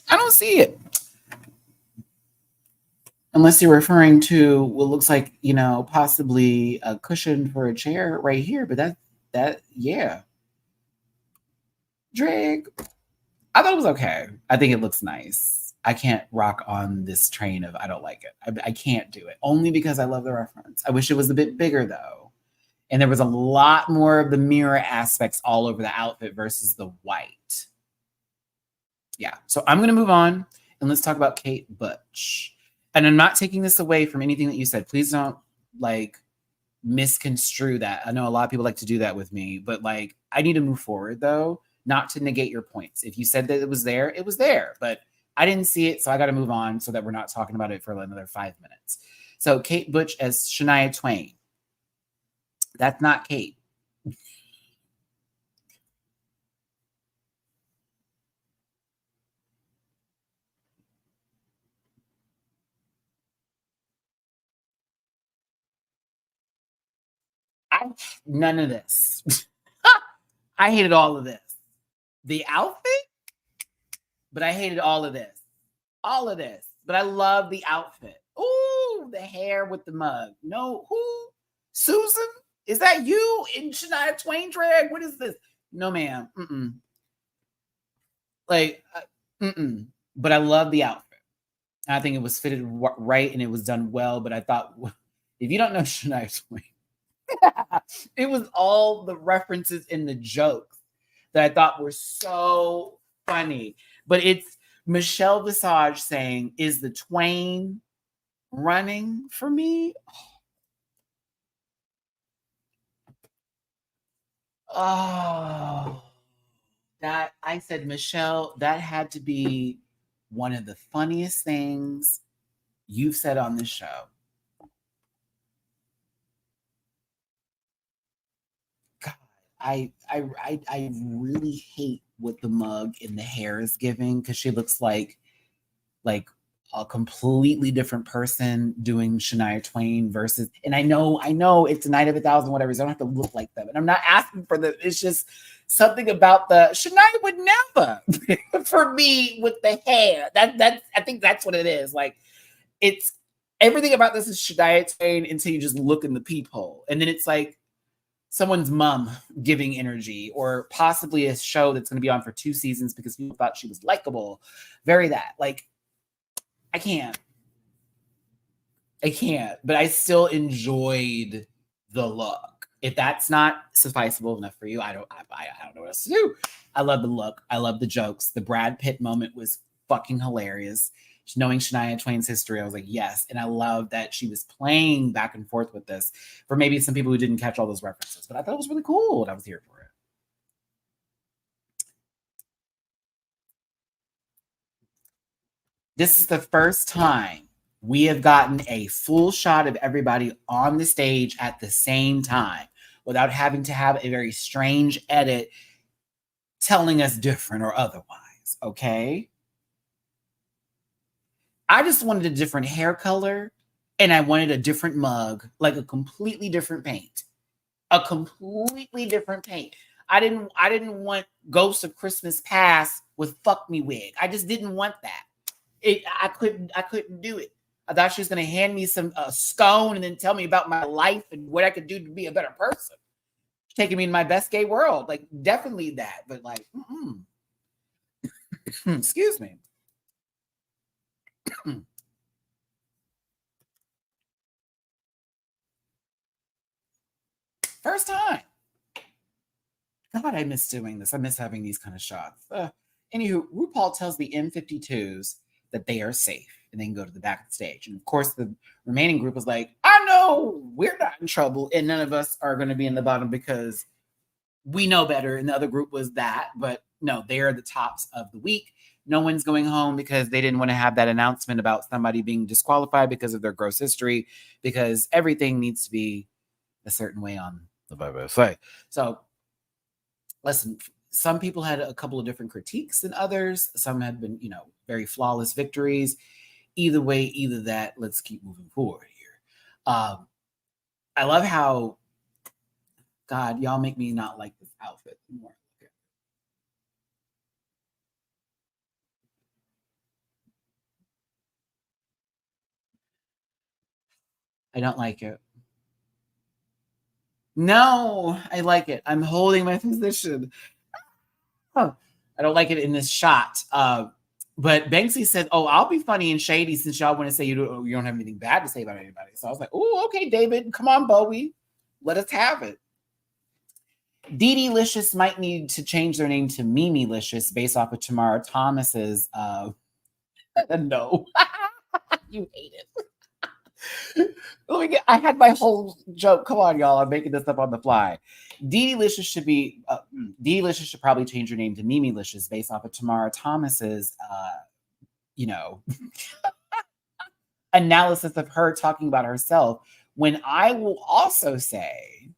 I don't see it. Unless you're referring to what looks like, possibly a cushion for a chair right here. But yeah. Drag. I thought it was okay. I think it looks nice. I can't rock on this train of I don't like it. I can't do it. Only because I love the reference. I wish it was a bit bigger though. And there was a lot more of the mirror aspects all over the outfit versus the white. Yeah. So I'm going to move on and let's talk about Kate Butch. And I'm not taking this away from anything that you said. Please don't like misconstrue that. I know a lot of people like to do that with me, but like I need to move forward though, not to negate your points. If you said that it was there, but I didn't see it, so I got to move on so that we're not talking about it for another 5 minutes. So Kate Butch as Shania Twain. That's not Kate. None of this. I hated all of this. The outfit, but I hated all of this. All of this. But I love the outfit. Ooh, the hair with the mug. No, who? Susan? Is that you in Shania Twain drag? What is this? No, ma'am. Like, But I love the outfit. I think it was fitted right and it was done well. But I thought, if you don't know Shania Twain, it was all the references and the jokes that I thought were so funny. But it's Michelle Visage saying, "Is the twain running for me?" Oh, that I said, Michelle, that had to be one of the funniest things you've said on this show. God, I really hate what the mug in the hair is giving, because she looks like a completely different person doing Shania Twain versus, and I know it's a night of 1,000 whatever, so I don't have to look like them, and I'm not asking for the, it's just something about the Shania would never for me with the hair. That's I think that's what it is. Like, it's everything about this is Shania Twain until you just look in the peephole, and then it's like someone's mom giving energy, or possibly a show that's going to be on for 2 seasons because people thought she was likable. Very that. Like, I can't, but I still enjoyed the look. If that's not sufficeable enough for you, I don't know what else to do. I love the look. I love the jokes. The Brad Pitt moment was fucking hilarious. Knowing Shania Twain's history, I was like, yes. And I love that she was playing back and forth with this for maybe some people who didn't catch all those references. But I thought it was really cool, and I was here for it. This is the first time we have gotten a full shot of everybody on the stage at the same time without having to have a very strange edit telling us different or otherwise, okay? I just wanted a different hair color, and I wanted a different mug, like a completely different paint. A completely different paint. I didn't want Ghost of Christmas Past with Fuck Me wig. I just didn't want that. I couldn't do it. I thought she was going to hand me some scone and then tell me about my life and what I could do to be a better person. Taking me in my best gay world, like definitely that, but like, excuse me. First time. God, I miss doing this. I miss having these kind of shots. Anywho, RuPaul tells the M52s that they are safe and they can go to the back of the stage. And of course, the remaining group was like, I know we're not in trouble, and none of us are going to be in the bottom because we know better. And the other group was that, but no, they are the tops of the week. No one's going home because they didn't want to have that announcement about somebody being disqualified because of their gross history, because everything needs to be a certain way on the BBC. So listen, some people had a couple of different critiques than others. Some had been, very flawless victories. Either way, either that, let's keep moving forward here. I love how, God, y'all make me not like this outfit anymore. Okay. I don't like it. No, I like it. I'm holding my position. Oh, I don't like it in this shot. But Banksy said, "Oh, I'll be funny and shady since y'all want to say you don't have anything bad to say about anybody." So I was like, "Oh, okay, David, come on, Bowie, let us have it." Dee Licious might need to change their name to Mimi Licious based off of Tamara Thomas's. No, you hate it. I had my whole joke. Come on, y'all. I'm making this up on the fly. Dee Licious should probably change her name to Mimi Licious based off of Tamara Thomas's, analysis of her talking about herself. When I will also say,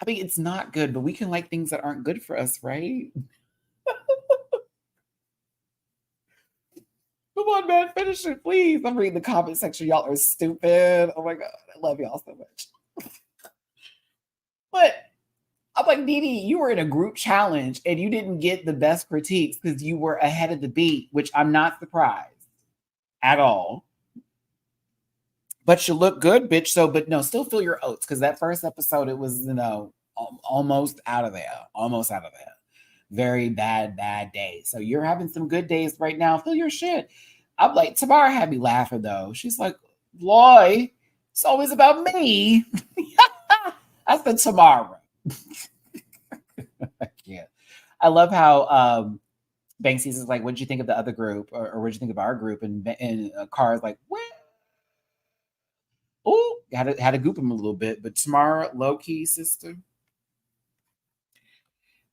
I mean, it's not good, but we can like things that aren't good for us, right? Come on, man, finish it, please. I'm reading the comment section. Y'all are stupid. Oh my God, I love y'all so much. But I'm like, Dee, you were in a group challenge and you didn't get the best critiques because you were ahead of the beat, which I'm not surprised at all. But you look good, bitch. So, but no, still feel your oats, because that first episode, it was, almost out of there. Almost out of there. Very bad day. So you're having some good days right now. Feel your shit. I'm like, Tamara had me laughing though. She's like, Loy, it's always about me. I said, Tamara. I love how Banksy's is like, "What'd you think of the other group, or what'd you think of our group?" And Car's like, "Well, oh, had to goop him a little bit." But Tamara, low key sister,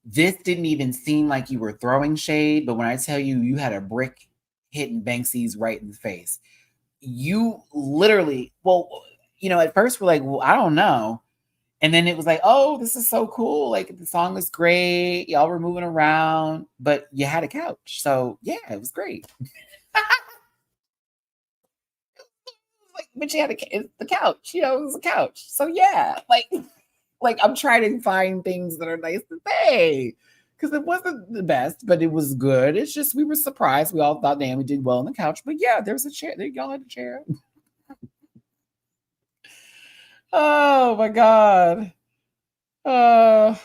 this didn't even seem like you were throwing shade. But when I tell you, you had a brick hitting Banksy's right in the face. You literally, well, at first we're like, well, I don't know. And then it was like, oh, this is so cool. Like the song is great. Y'all were moving around, but you had a couch. So yeah, it was great. Like, but you had the couch, it was a couch. So yeah, like I'm trying to find things that are nice to say. Because it wasn't the best, but it was good. It's just we were surprised. We all thought, damn, we did well on the couch. But yeah, there was a chair. Y'all had a chair. Oh my God. Uh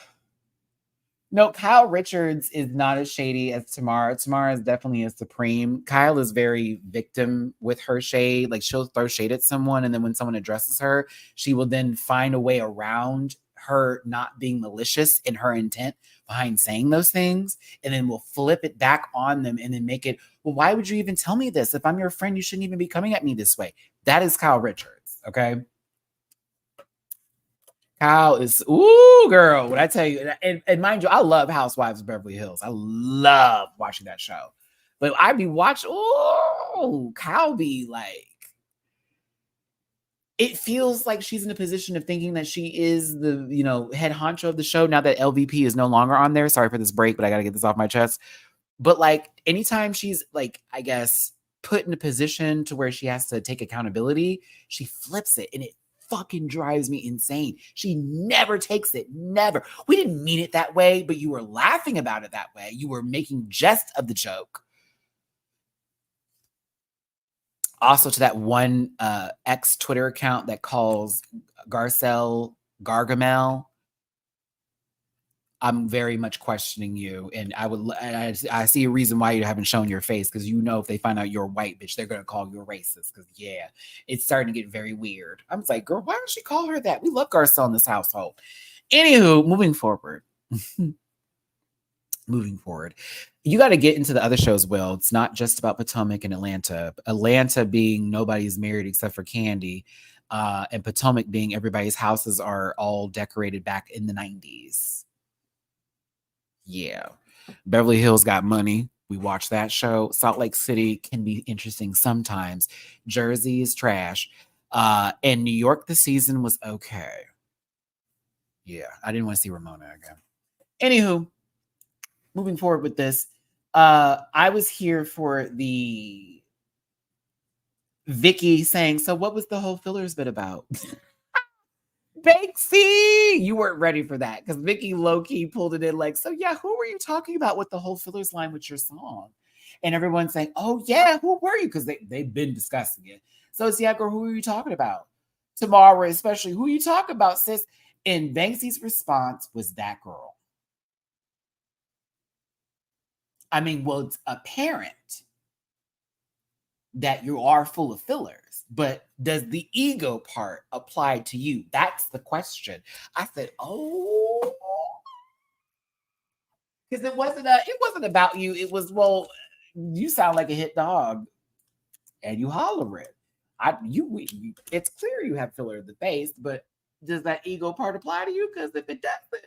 no, Kyle Richards is not as shady as Tamara. Tamara is definitely a supreme. Kyle is very victim with her shade. Like she'll throw shade at someone, and then when someone addresses her, she will then find a way around her not being malicious in her intent behind saying those things, and then will flip it back on them and then make it, well, why would you even tell me this? If I'm your friend, you shouldn't even be coming at me this way. That is Kyle Richards, okay? Kyle is, ooh, girl, what I tell you, and mind you, I love Housewives of Beverly Hills. I love watching that show. But I'd be watching, ooh, Kyle be like, it feels like she's in a position of thinking that she is the, head honcho of the show now that LVP is no longer on there. Sorry for this break, but I got to get this off my chest. But like, anytime she's like, I guess, put in a position to where she has to take accountability, she flips it and it fucking drives me insane. She never takes it. Never. We didn't mean it that way, but you were laughing about it that way. You were making jest of the joke. Also, to that one ex Twitter account that calls Garcelle Gargamel, I'm very much questioning you, and I see a reason why you haven't shown your face, because if they find out you're a white bitch, they're gonna call you a racist. Because yeah, it's starting to get very weird. I'm like, girl, why don't she call her that? We love Garcelle in this household. Anywho, moving forward. Moving forward, you got to get into the other shows. Well, it's not just about Potomac and Atlanta. Atlanta being nobody's married except for Candy, and Potomac being everybody's houses are all decorated back in the 90s. Yeah. Beverly Hills got money. We watch that show. Salt Lake City can be interesting sometimes. Jersey is trash. And New York this season was okay. Yeah, I didn't want to see Ramona again. Anywho, moving forward with this, I was here for the Vicky saying, so what was the whole fillers bit about? Banksy, you weren't ready for that because Vicky low-key pulled it in like, so yeah, who were you talking about with the whole fillers line with your song? And everyone's saying, oh yeah, who were you? Because they've been discussing it. So it's, yeah, girl, who are you talking about? Tomorrow, especially, who are you talking about, sis? And Banksy's response was that girl. I mean, well, it's apparent that you are full of fillers, but does the ego part apply to you? That's the question. I said, oh, because it wasn't about you. It was, well, you sound like a hit dog, and you holler it. It's clear you have filler in the face, but does that ego part apply to you? Because if it doesn't,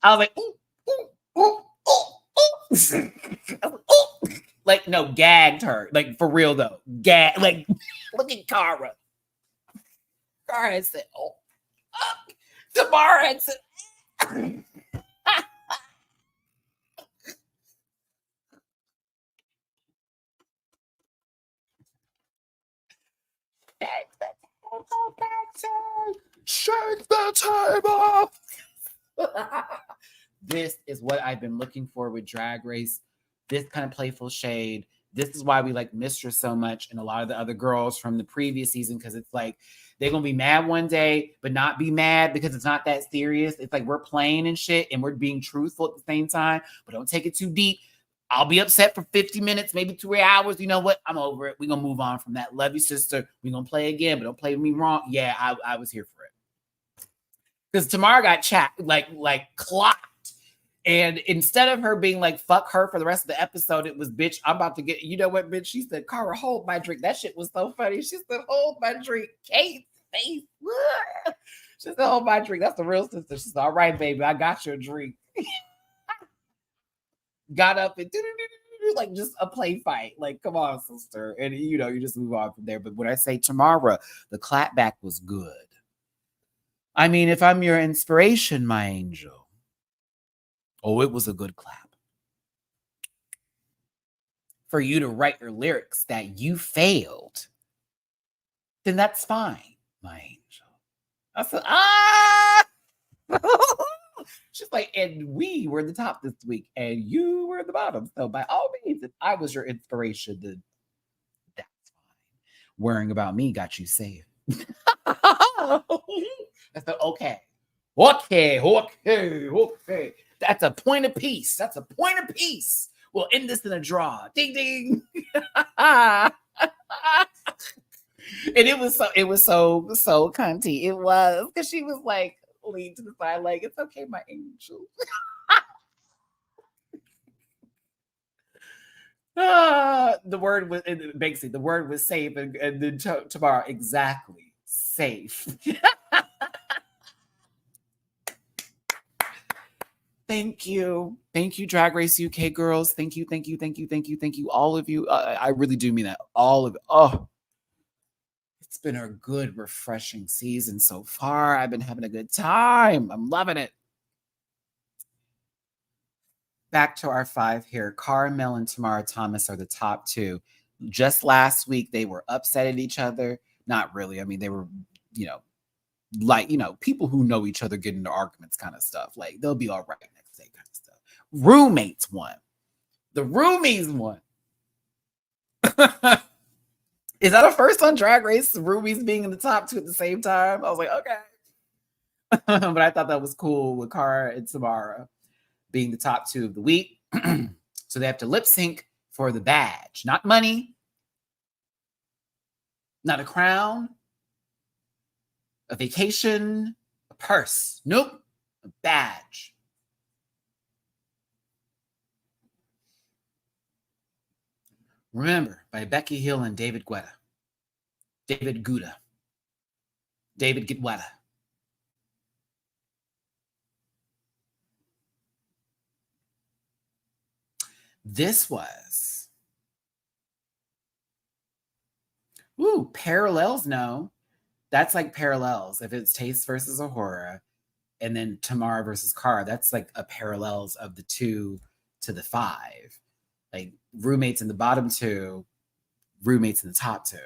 I was like, ooh, ooh, ooh, ooh, ooh. Like, no, gagged her. Like, for real, though. Like, look at Cara. Cara had said, oh. Tamara had said, shake the table. This is what I've been looking for with Drag Race. This kind of playful shade. This is why we like Mistress so much and a lot of the other girls from the previous season, because it's like they're gonna be mad one day, but not be mad because it's not that serious. It's like we're playing and shit, and we're being truthful at the same time, but don't take it too deep. I'll be upset for 50 minutes, maybe 3 hours. You know what? I'm over it. We're gonna move on from that. Love you, sister. We're gonna play again, but don't play me wrong. Yeah, I was here for it. Because Tamara got like clocked. And instead of her being like, fuck her for the rest of the episode, it was, bitch, I'm about to get, you know what, bitch? She said, Cara, hold my drink. That shit was so funny. She said, hold my drink. Kate's face. She said, hold my drink. That's the real sister. She said, all right, baby, I got your drink. Got up and like just a play fight. Like, come on, sister. And you know, you just move on from there. But when I say Tamara, the clapback was good. I mean, if I'm your inspiration, my angel. Oh, it was a good clap. For you to write your lyrics that you failed, then that's fine, my angel. I said, She's like, and we were the top this week, and you were the bottom. So by all means, if I was your inspiration, then that's fine. Worrying about me got you saved. I said, okay. That's a point of peace. That's a point of peace. We'll end this in a draw. Ding ding. And it was so cunty. It was, because she was like lean to the side, like, it's okay, my angel. The word was basically the word was safe, and then tomorrow exactly safe. Thank you, Drag Race UK girls. Thank you, all of you. I really do mean that, all of it. Oh, it's been a good, refreshing season so far. I've been having a good time. I'm loving it. Back to our 5 here. Cara, Mel, and Tamara Thomas are the top 2. Just last week, they were upset at each other. Not really. I mean, they were, like, people who know each other get into arguments kind of stuff. Like, they'll be all right next day kind of stuff. Roommates won. The roomies won. Is that a first on Drag Race? Roomies being in the top 2 at the same time? I was like, okay. But I thought that was cool with Cara and Tamara being the top 2 of the week. So they have to lip sync for the badge. Not money. Not a crown. A vacation. A purse. Nope. A badge. Remember, by Becky Hill and David Guetta. David Guetta. David Guetta. This was parallels. No, that's like parallels. If it's Taste versus Ahura, and then Tamara versus Cara, that's like a parallels of the 2 to the 5. Like roommates in the bottom 2, roommates in the top 2.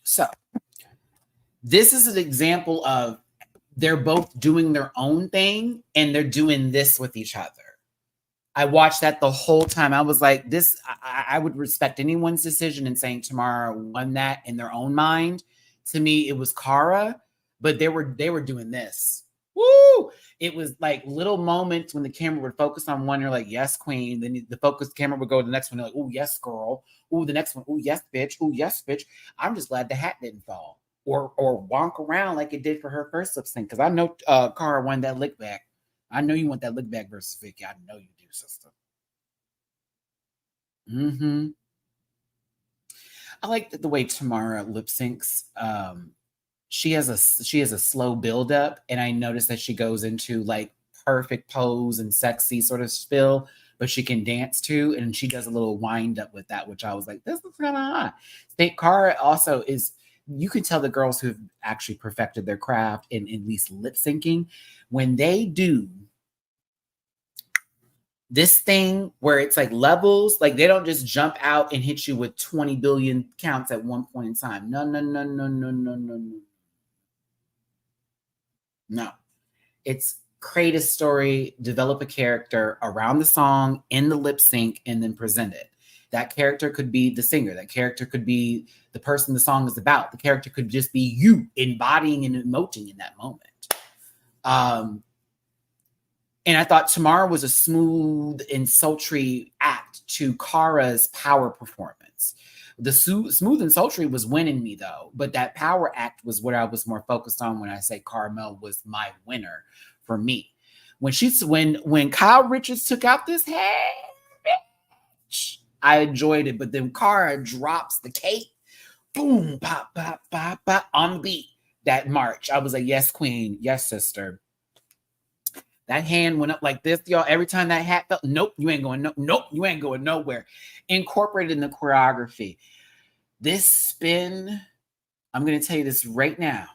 So this is an example of they're both doing their own thing and they're doing this with each other. I watched that the whole time. I was like, this, I would respect anyone's decision in saying Tamara won that in their own mind. To me, it was Cara, but they were doing this. Woo! It was like little moments when the camera would focus on one, you're like, yes, queen. Then the focus camera would go to the next one, you're like, oh, yes, girl. Oh, the next one, oh, yes, bitch. Oh, yes, bitch. I'm just glad the hat didn't fall or wonk around like it did for her first lip sync. Because I know Cara won that lick back. I know you want that lick back versus Vicky. I know you do, sister. Mm-hmm. I like the way Tamara lip syncs. She has a slow build up, and I noticed that she goes into like perfect pose and sexy sort of spill, but she can dance too, and she does a little wind up with that, which I was like, this is kind of hot. Cara also is. You can tell the girls who've actually perfected their craft in at least lip syncing when they do this thing where it's like levels, like they don't just jump out and hit you with 20 billion counts at one point in time. No. No. It's create a story, develop a character around the song in the lip sync, and then present it. That character could be the singer. That character could be the person the song is about. The character could just be you embodying and emoting in that moment. And I thought Tamara was a smooth and sultry act to Cara's power performance. The smooth and sultry was winning me though, but that power act was what I was more focused on when I say Carmel was my winner for me. When Kyle Richards took out this head, bitch, I enjoyed it, but then Cara drops the cape, boom, pop, pop, pop, pop on the beat. That march, I was like, yes, queen, yes, sister. That hand went up like this, y'all. Every time that hat felt, nope, you ain't going, nope, you ain't going nowhere. Incorporated in the choreography. This spin, I'm going to tell you this right now.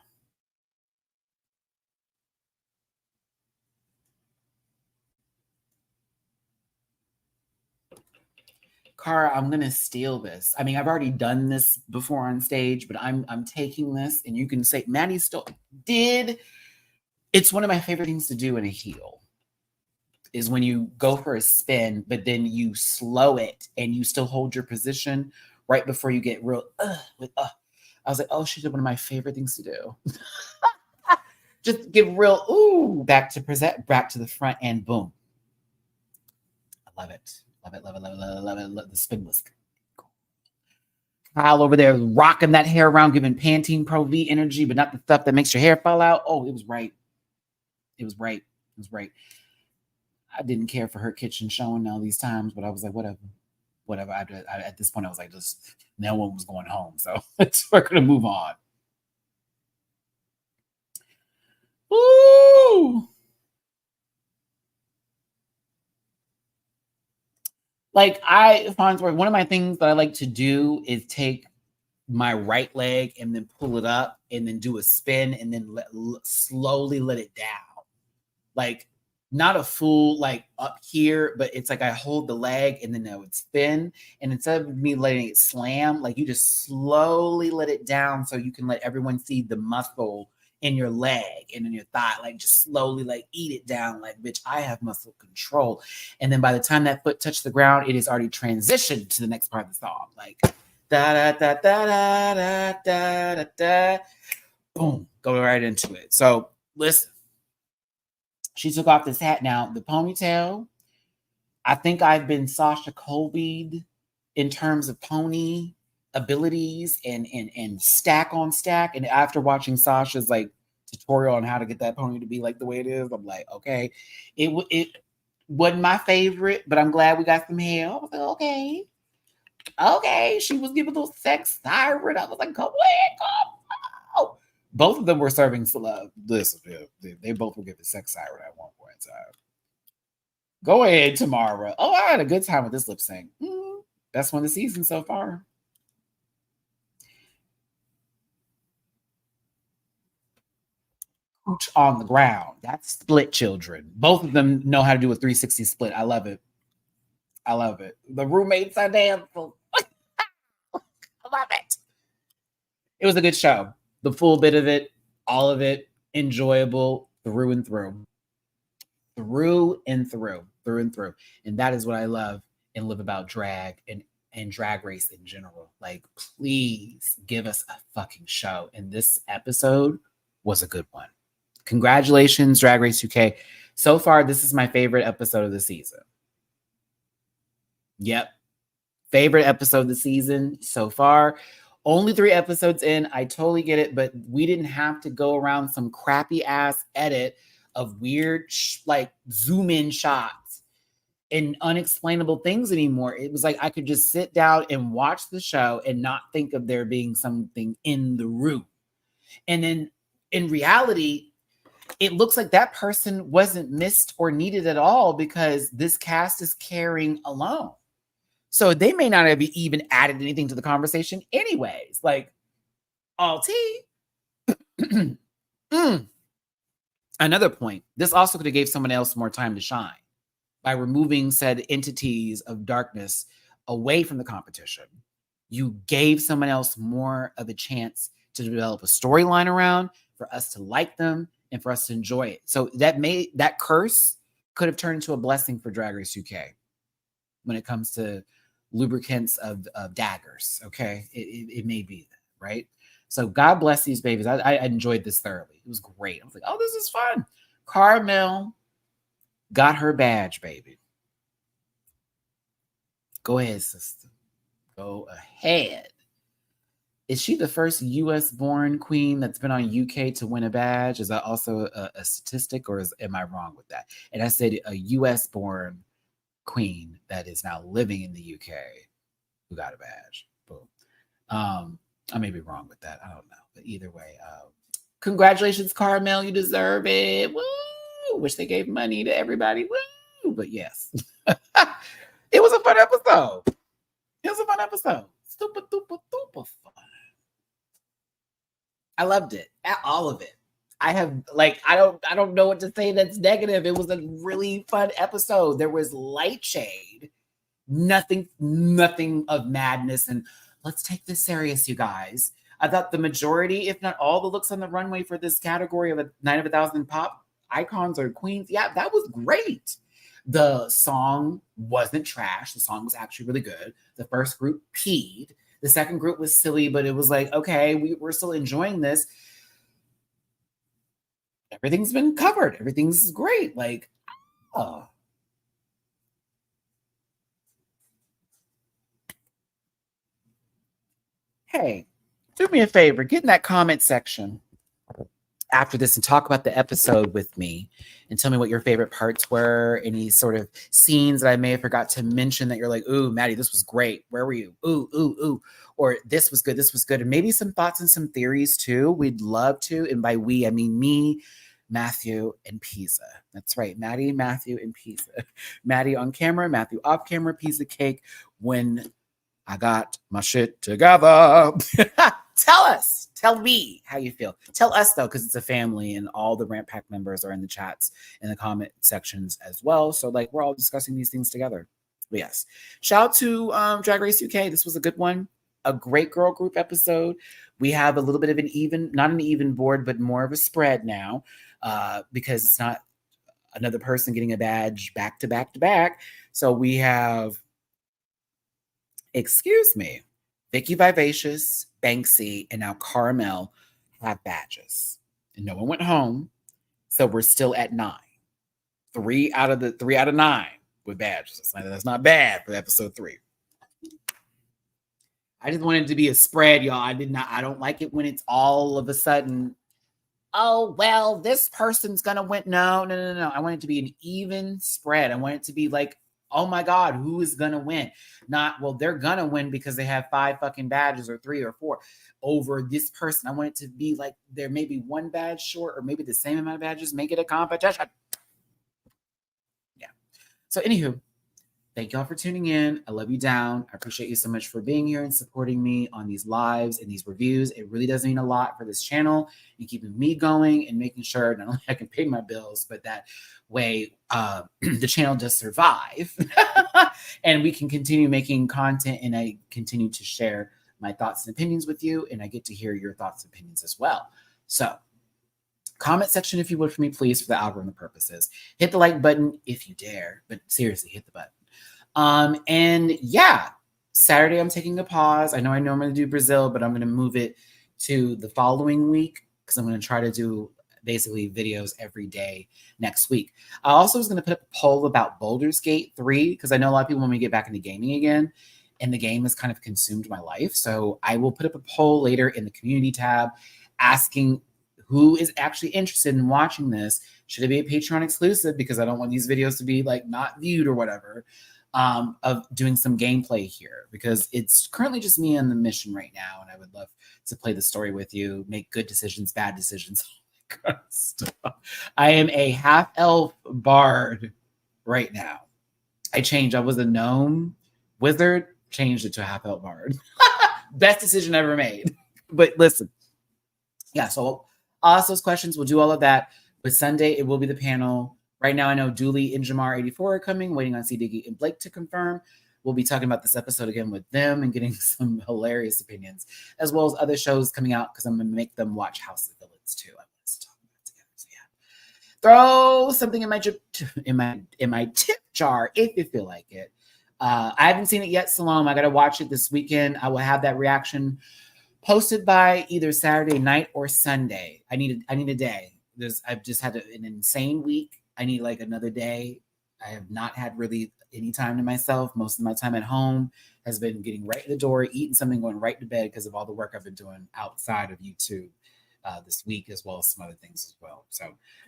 Cara, I'm going to steal this. I mean, I've already done this before on stage, but I'm taking this, and you can say, Matty still did. It's one of my favorite things to do in a heel is when you go for a spin, but then you slow it and you still hold your position right before you get real, I was like, oh, she did one of my favorite things to do. Just get real, ooh, back to the front, and boom. I love it. Love it, love it, love it, love it, love it. Love the spin was cool. Kyle over there rocking that hair around, giving Pantene Pro V energy, but not the stuff that makes your hair fall out. Oh, it was right. It was right. It was right. I didn't care for her kitchen showing all these times, but I was like, whatever. At this point, I was like, just no one was going home, so we're gonna move on. Woo! Like I find one of my things that I like to do is take my right leg and then pull it up and then do a spin and then slowly let it down. Like not a full like up here, but it's like I hold the leg and then I would spin. And instead of me letting it slam, like you just slowly let it down so you can let everyone see the muscle in your leg and in your thigh, like just slowly like eat it down. Like, bitch, I have muscle control. And then by the time that foot touched the ground, it is already transitioned to the next part of the song. Like da da da da da da da da, boom, go right into it. So listen, she took off this hat. Now the ponytail, I think I've been Sasha Colby'd in terms of pony abilities and stack on stack. And after watching Sasha's like tutorial on how to get that pony to be like the way it is, I'm like, okay, it wasn't my favorite, but I'm glad we got some hair. I was like, okay, she was giving those sex siren. I was like, come on. Both of them were serving love. Listen, they both were giving sex siren at one point in time. Go ahead, Tamara. Oh, I had a good time with this lip sync. Best one of the season so far. Cooch on the ground. That's split children. Both of them know how to do a 360 split. I love it. I love it. The roommates are dancing. I love it. It was a good show. The full bit of it, all of it, enjoyable through and through. Through and through. Through and through. And that is what I love and live about drag and drag race in general. Like, please give us a fucking show. And this episode was a good one. Congratulations, Drag Race UK. So far, this is my favorite episode of the season. Yep. Favorite episode of the season so far. Only 3 episodes in. I totally get it, but we didn't have to go around some crappy ass edit of weird like zoom in shots and unexplainable things anymore. It was like I could just sit down and watch the show and not think of there being something in the room. And then in reality, it looks like that person wasn't missed or needed at all because this cast is carrying alone. So they may not have even added anything to the conversation anyways. Like, all tea. Another point, this also could have gave someone else more time to shine by removing said entities of darkness away from the competition. You gave someone else more of a chance to develop a storyline around, for us to like them and for us to enjoy it. So that curse could have turned into a blessing for Drag Race UK when it comes to lubricants of daggers. Okay, it may be that, right? So God bless these babies. I enjoyed this thoroughly. It was great. I was like, oh, this is fun. Carmel got her badge, baby. Go ahead, sister. Go ahead. Is she the first U.S. born queen that's been on UK to win a badge? Is that also a statistic, or am I wrong with that? And I said a U.S. born queen that is now living in the UK who got a badge. Boom. I may be wrong with that. I don't know. But either way, congratulations, Carmel. You deserve it. Woo! Wish they gave money to everybody. Woo! But yes. It was a fun episode. It was a fun episode. Super, super, super fun. I loved it. All of it. I have I don't know what to say that's negative. It was a really fun episode. There was light shade, nothing of madness, and let's take this serious, you guys. I thought the majority, if not all, the looks on the runway for this category of a Night of 1,000 pop icons or queens, yeah, that was great. The song wasn't trash. The song was actually really good. The first group peed. The second group was silly, but it was like, okay, we're still enjoying this. Everything's been covered. Everything's great. Like, oh. Hey, do me a favor. Get in that comment section after this and talk about the episode with me and tell me what your favorite parts were, any sort of scenes that I may have forgot to mention that you're like, ooh, Matty, this was great. Where were you? Ooh. Or this was good. And maybe some thoughts and some theories too. We'd love to. And by we, I mean me, Matthew, and Pisa. That's right. Matty, Matthew, and Pisa. Matty on camera, Matthew off camera, Pisa cake when I got my shit together. Tell me how you feel. Tell us, though, because it's a family and all the Rant Pack members are in the chats and the comment sections as well. So, we're all discussing these things together. But yes, shout out to Drag Race UK. This was a good one. A great girl group episode. We have a little bit of not an even board, but more of a spread now because it's not another person getting a badge back to back to back. So we have, excuse me, Vicky Vivacious, Banksy, and now Carmel have badges. And no one went home. So we're still at 9. 3 out of 9 with badges. That's not bad for episode 3. I just wanted it to be a spread, y'all. I don't like it when it's all of a sudden, oh, well, this person's going to win. No. I want it to be an even spread. I want it to be like, oh my God, who is going to win? Not, well, they're going to win because they have 5 fucking badges or 3 or 4 over this person. I want it to be like there may be 1 badge short or maybe the same amount of badges. Make it a competition. Yeah. So anywho, thank y'all for tuning in. I love you down. I appreciate you so much for being here and supporting me on these lives and these reviews. It really does mean a lot for this channel and keeping me going and making sure not only I can pay my bills, but that way the channel does survive and we can continue making content and I continue to share my thoughts and opinions with you and I get to hear your thoughts and opinions as well. So comment section, if you would, for me, please, for the algorithm purposes. Hit the like button if you dare, but seriously, hit the button. And yeah, Saturday I'm taking a pause. I know I normally do Brazil, but I'm going to move it to the following week because I'm going to try to do basically videos every day next week. I also was going to put up a poll about Baldur's Gate 3 because I know a lot of people want me to get back into gaming again, and the game has kind of consumed my life. So I will put up a poll later in the community tab asking who is actually interested in watching this. Should it be a Patreon exclusive? Because I don't want these videos to be not viewed or whatever. Of doing some gameplay here because it's currently just me on the mission right now, and I would love to play the story with you, make good decisions, bad decisions, all that kind of stuff. I am a half-elf bard right now. I was a gnome wizard, changed it to a half-elf bard. Best decision ever made. But listen, yeah, so I'll ask those questions. We'll do all of that. But Sunday, it will be the panel. Right now, I know Dooley and Jamar 84 are coming, waiting on C. Diggy and Blake to confirm. We'll be talking about this episode again with them and getting some hilarious opinions, as well as other shows coming out because I'm going to make them watch House of Villains too. I want us to talk about it together. So yeah, throw something in my tip jar if you feel like it. I haven't seen it yet, Salome. I got to watch it this weekend. I will have that reaction posted by either Saturday night or Sunday. I need a day. I've just had an insane week. I need another day. I have not had really any time to myself. Most of my time at home has been getting right to the door, eating something, going right to bed because of all the work I've been doing outside of YouTube this week, as well as some other things as well. So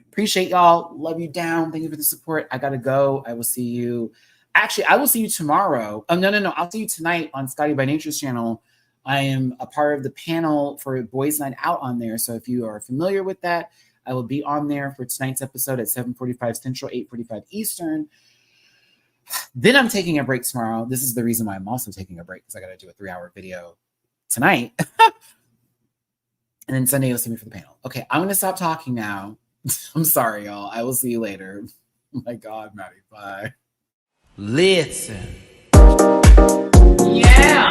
appreciate y'all. Love you down. Thank you for the support. I got to go. I will see you. Actually, I will see you tomorrow. Oh, no. I'll see you tonight on Scotty by Nature's channel. I am a part of the panel for Boys Night Out on there. So if you are familiar with that, I will be on there for tonight's episode at 7:45 Central, 8:45 Eastern. Then I'm taking a break tomorrow. This is the reason why I'm also taking a break, because I got to do a 3-hour video tonight. And then Sunday you'll see me for the panel. Okay, I'm going to stop talking now. I'm sorry, y'all. I will see you later. Oh my God, Matty. Bye. Listen. Yeah.